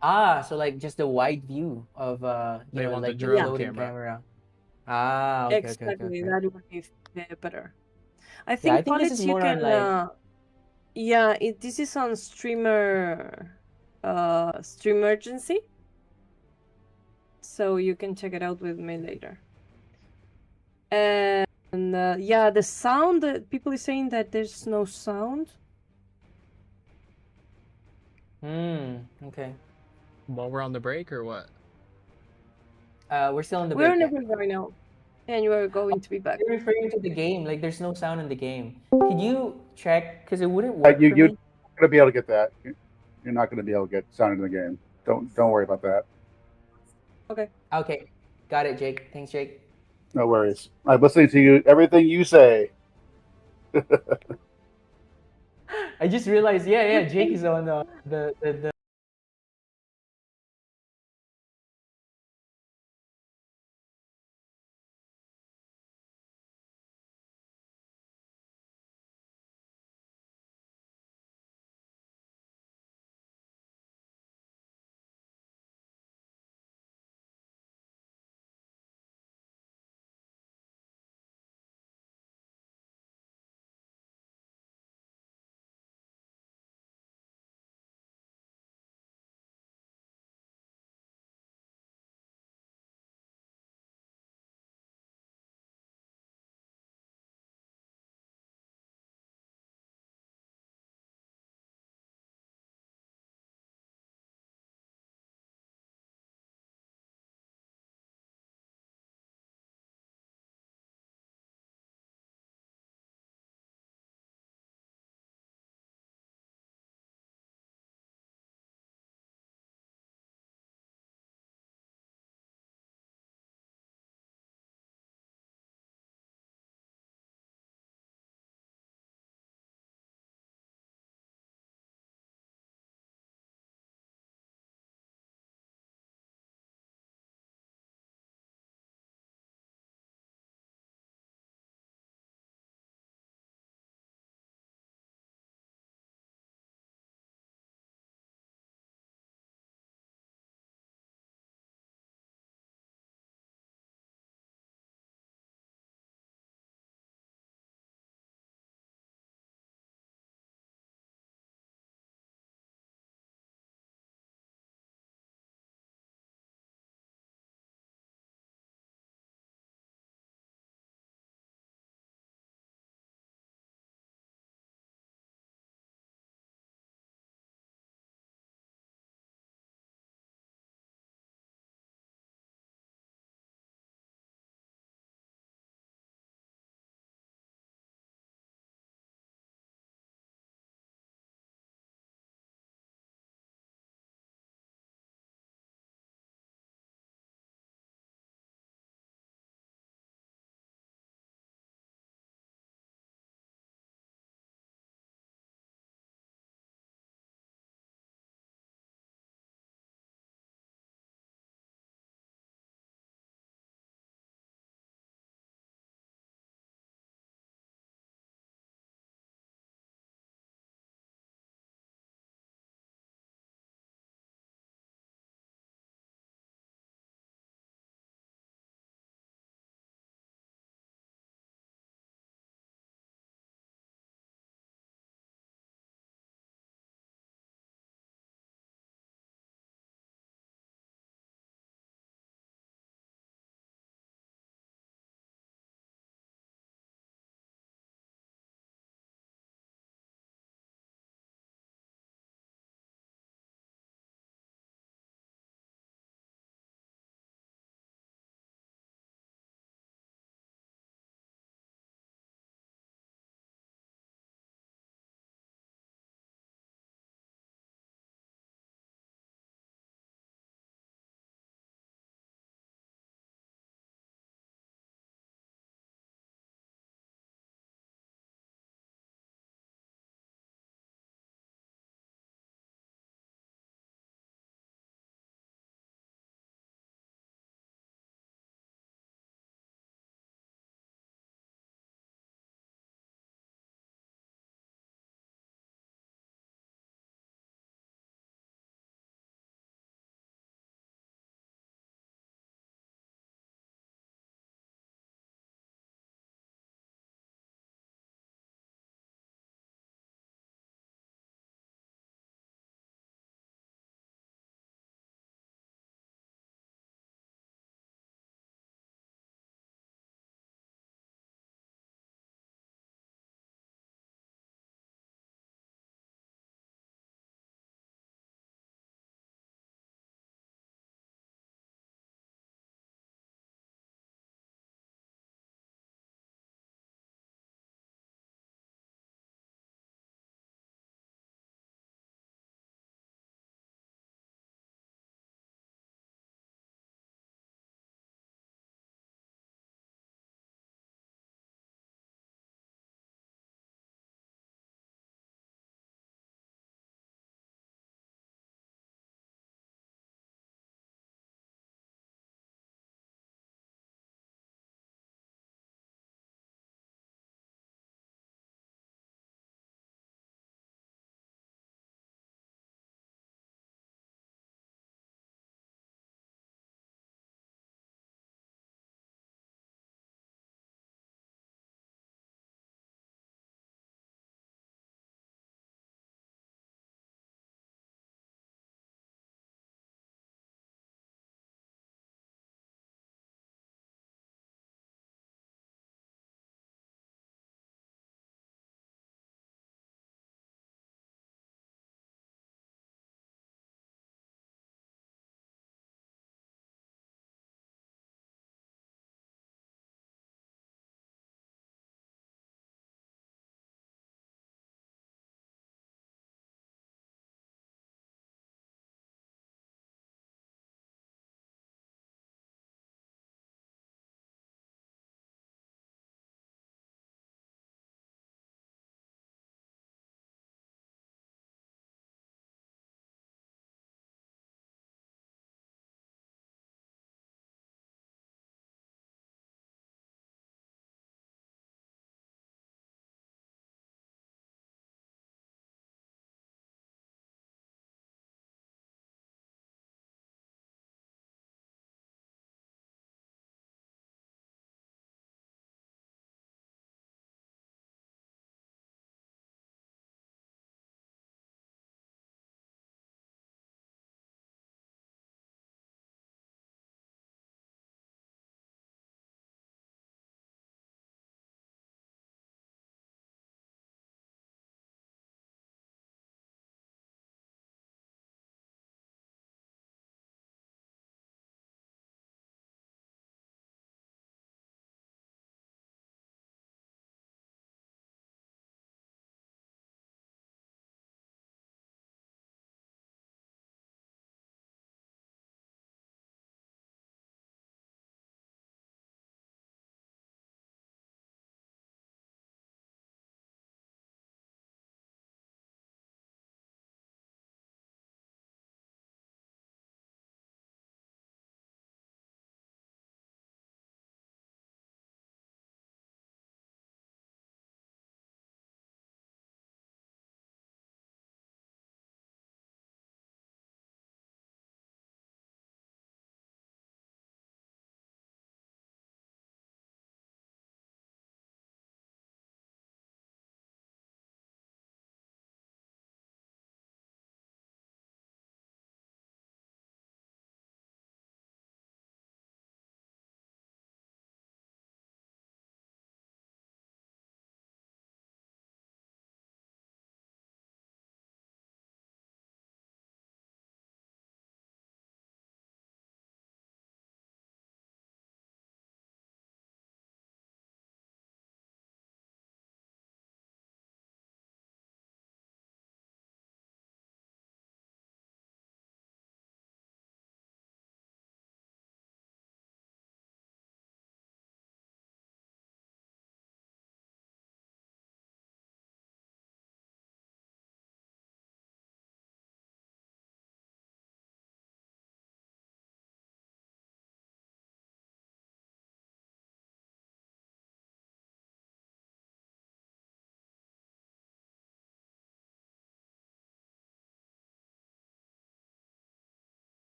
Ah, so like just the wide view of They want the like the drone loading camera. camera. Ah, okay, Exactly, okay. that would be better. I Yeah, think, I think this is you more on can. This is on streamer, Streamergency. So you can check it out with me later. And the sound. People are saying that there's no sound. Okay. While we're on the break or what? We're still in the We're break. in the break right now, and you are going to be back. You're referring to the game. Like, there's no sound in the game. Could you check? Because it wouldn't work for You're me. not going to be able to get that. You're not going to be able to get sound in the game. Don't worry about that. Okay, got it, Jake. Thanks, Jake. No worries. I'm listening to you. Everything you say. I just realized, Jake is on the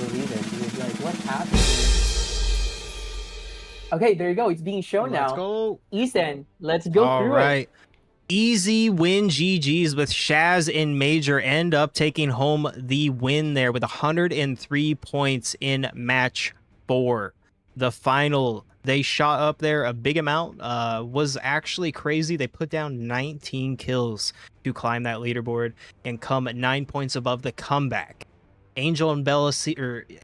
believe it. He was like, what happened? Okay, there you go. It's being shown Let's now. go. Ethan, let's go All through right. it. Easy win GG's with Shaz and Major end up taking home the win there with 103 points in match 4. The final, they shot up there a big amount, was actually crazy. They put down 19 kills to climb that leaderboard and come at 9 points above the comeback. Angel and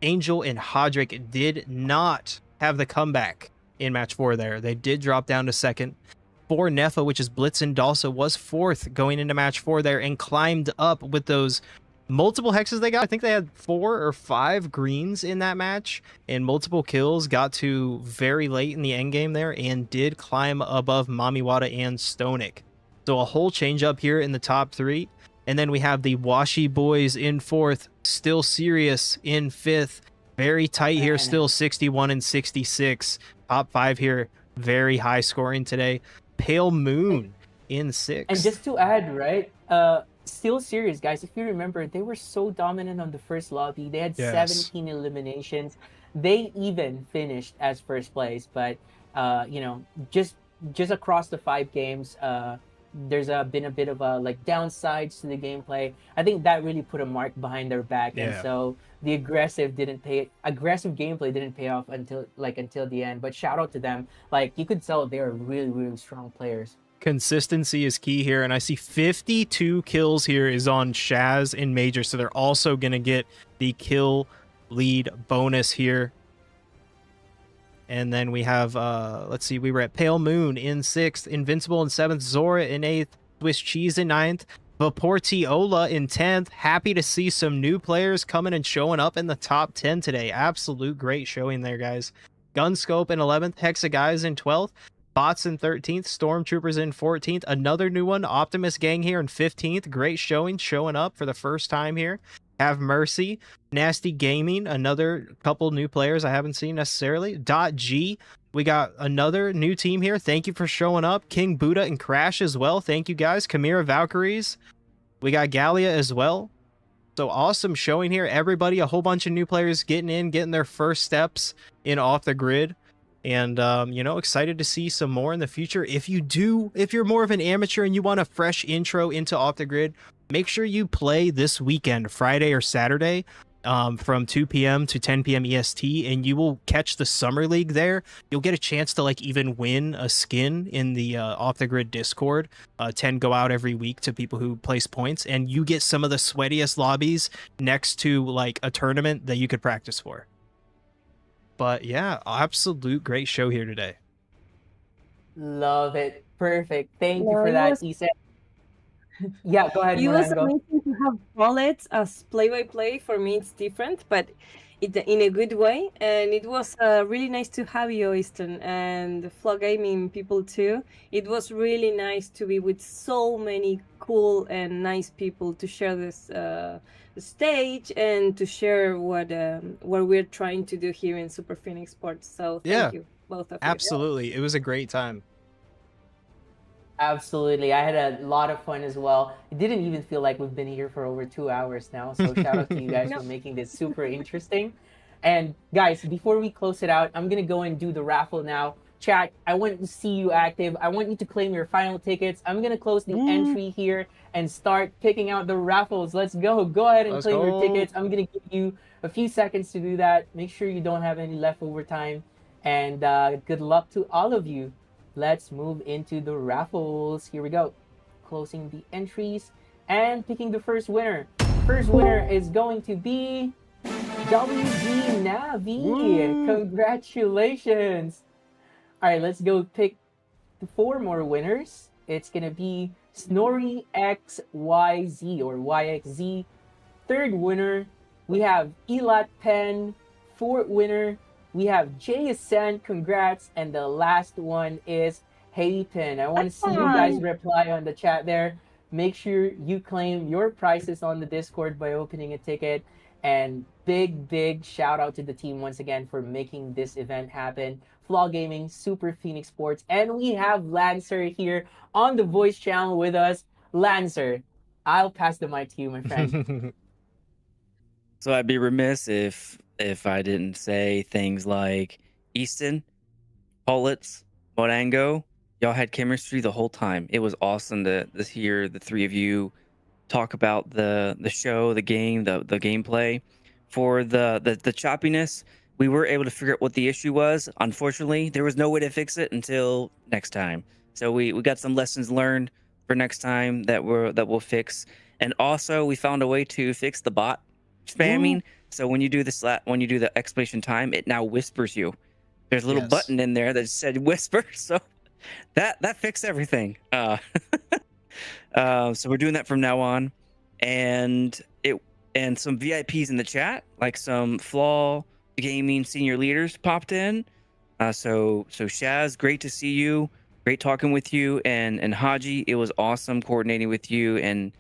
Angel and Hodrick did not have the comeback in match 4 there. They did drop down to second. For Nefa, which is Blitz and Dalsa, was 4th going into match 4 there and climbed up with those multiple hexes they got. I think they had 4 or 5 greens in that match and multiple kills. Got to very late in the end game there and did climb above Mamiwata and Stonik. So a whole change up here in the top 3. And then we have the Washi boys in 4th, still serious in 5th. Very tight here, still 61 and 66. Top 5 here, very high scoring today. Pale Moon in 6th. And just to add, right? Still serious, guys. If you remember, they were so dominant on the first lobby. They had 17 eliminations. They even finished as first place, but you know, just across the 5 games, there's been a bit of like downsides to the gameplay. I think that really put a mark behind their back, and so the aggressive gameplay didn't pay off until the end. But shout out to them. Like, you could tell they're really, really strong players. Consistency is key here, and I see 52 kills here is on Shaz and Major, so they're also going to get the kill lead bonus here. And then we have, let's see, we were at Pale Moon in 6th, Invincible in 7th, Zora in 8th, Swiss Cheese in 9th, Vaportiola in 10th. Happy to see some new players coming and showing up in the top 10 today. Absolute great showing there, guys. Gunscope in 11th, Hexa Guys in 12th, Bots in 13th, Stormtroopers in 14th, another new one, Optimus Gang here in 15th. Great showing up for the first time here. Have Mercy, Nasty Gaming, another couple new players I haven't seen necessarily. .G, we got another new team here. Thank you for showing up. King Buddha and Crash as well. Thank you guys. Chimera Valkyries. We got Gallia as well. So awesome showing here. Everybody, a whole bunch of new players getting their first steps in Off the Grid. And, you know, excited to see some more in the future. If you're more of an amateur and you want a fresh intro into Off the Grid, make sure you play this weekend, Friday or Saturday, from 2 p.m. to 10 p.m. EST, and you will catch the Summer League there. You'll get a chance to, like, even win a skin in the Off the Grid Discord. 10 go out every week to people who place points, and you get some of the sweatiest lobbies next to, like, a tournament that you could practice for. But yeah, absolute great show here today. Love it. Perfect. Thank you for that, Isa. Yeah, go ahead, It was Morango. amazing to have Bullets as play-by-play. For me, it's different, but in a good way. And it was really nice to have you, Easton, and Flaw Gaming people too. It was really nice to be with so many cool and nice people to share this stage and to share what we're trying to do here in Super Phoenix Sports. So thank you, both of you. Absolutely. It was a great time. Absolutely. I had a lot of fun as well. It didn't even feel like we've been here for over 2 hours now. So shout out to you guys for making this super interesting. And guys, before we close it out, I'm going to go and do the raffle now. Chat, I want to see you active. I want you to claim your final tickets. I'm going to close the entry here and start picking out the raffles. Let's go. Go ahead and claim your tickets. I'm going to give you a few seconds to do that. Make sure you don't have any leftover time. And good luck to all of you. Let's move into the raffles. Here we go. Closing the entries and picking the first winner. First winner is going to be WG Navi. Congratulations. All right, let's go pick the 4 more winners. It's going to be Snorri XYZ or YXZ. Third winner, we have Elat Pen. 4th winner, we have Jay Ascent. Congrats. And the last one is Hayton. I want to see you guys reply on the chat there. Make sure you claim your prizes on the Discord by opening a ticket. And big shout out to the team once again for making this event happen. Flaw Gaming, Super Phoenix Sports, and we have Lancer here on the voice channel with us. Lancer, I'll pass the mic to you, my friend. So I'd be remiss if if I didn't say things like Easton, Paulitz, Morango. Y'all had chemistry the whole time. It was awesome to hear the three of you talk about the show, the game, the gameplay. For the choppiness, we were able to figure out what the issue was. Unfortunately, there was no way to fix it until next time. So we got some lessons learned for next time that we'll fix. And also we found a way to fix the bot spamming. So when you do when you do the exclamation time, it now whispers you. There's a little Yes. button in there that said whisper. So that fixed everything. So we're doing that from now on, and some VIPs in the chat, like some Flaw Gaming senior leaders popped in. So Shaz, great to see you. Great talking with you, and Haji, it was awesome coordinating with you, and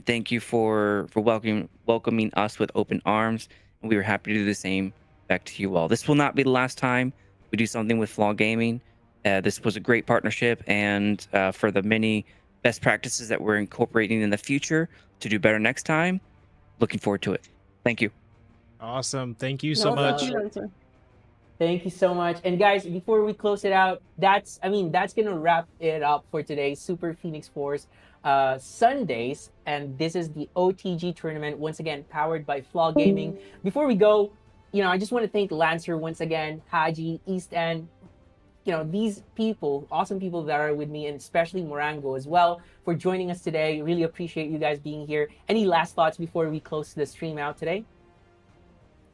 thank you for welcoming us with open arms. And we were happy to do the same back to you all. This will not be the last time we do something with Flaw Gaming. This was a great partnership, and for the many best practices that we're incorporating in the future to do better next time, looking forward to it. Thank you. Awesome. Thank you so No, thank much. you, Lancer. Thank you so much. And guys, before we close it out, that's gonna wrap it up for today's Super Phoenix Force Sundays. And this is the OTG tournament, once again powered by Flaw Gaming. Before we go, I just want to thank Lancer once again, Haji, East End, these people, awesome people that are with me, and especially Morango as well, for joining us today. Really appreciate you guys being here. Any last thoughts before we close the stream out today?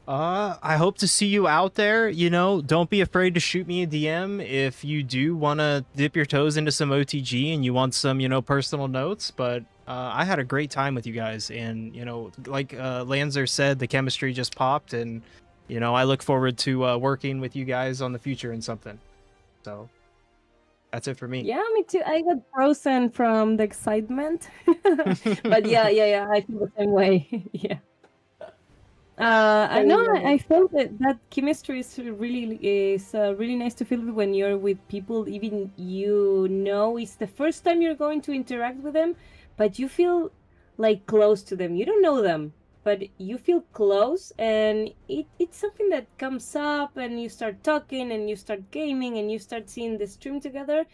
I hope to see you out there. Don't be afraid to shoot me a DM if you do want to dip your toes into some OTG and you want some, personal notes. But I had a great time with you guys, and like Lanzer said, the chemistry just popped, and I look forward to working with you guys on the future and something. So that's it for me. Yeah, me too. I got frozen from the excitement. But yeah, I feel the same way. Yeah. I know. I felt that chemistry is really nice to feel when you're with people, even it's the first time you're going to interact with them, but you feel like close to them. You don't know them, but you feel close, and it's something that comes up, and you start talking, and you start gaming, and you start seeing the stream together,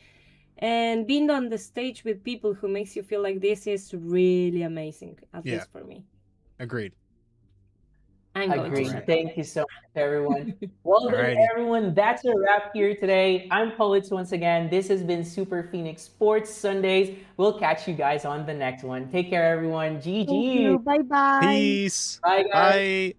and being on the stage with people who makes you feel like this is really amazing, at least for me. Agreed. I'm going to Agreed. shut up. Thank you so much, everyone. Well then, Alrighty. everyone, that's a wrap here today. I'm Politz once again. This has been Super Phoenix Sports Sundays. We'll catch you guys on the next one. Take care, everyone. GG. Thank you. Bye-bye. Peace. Bye, guys. Bye.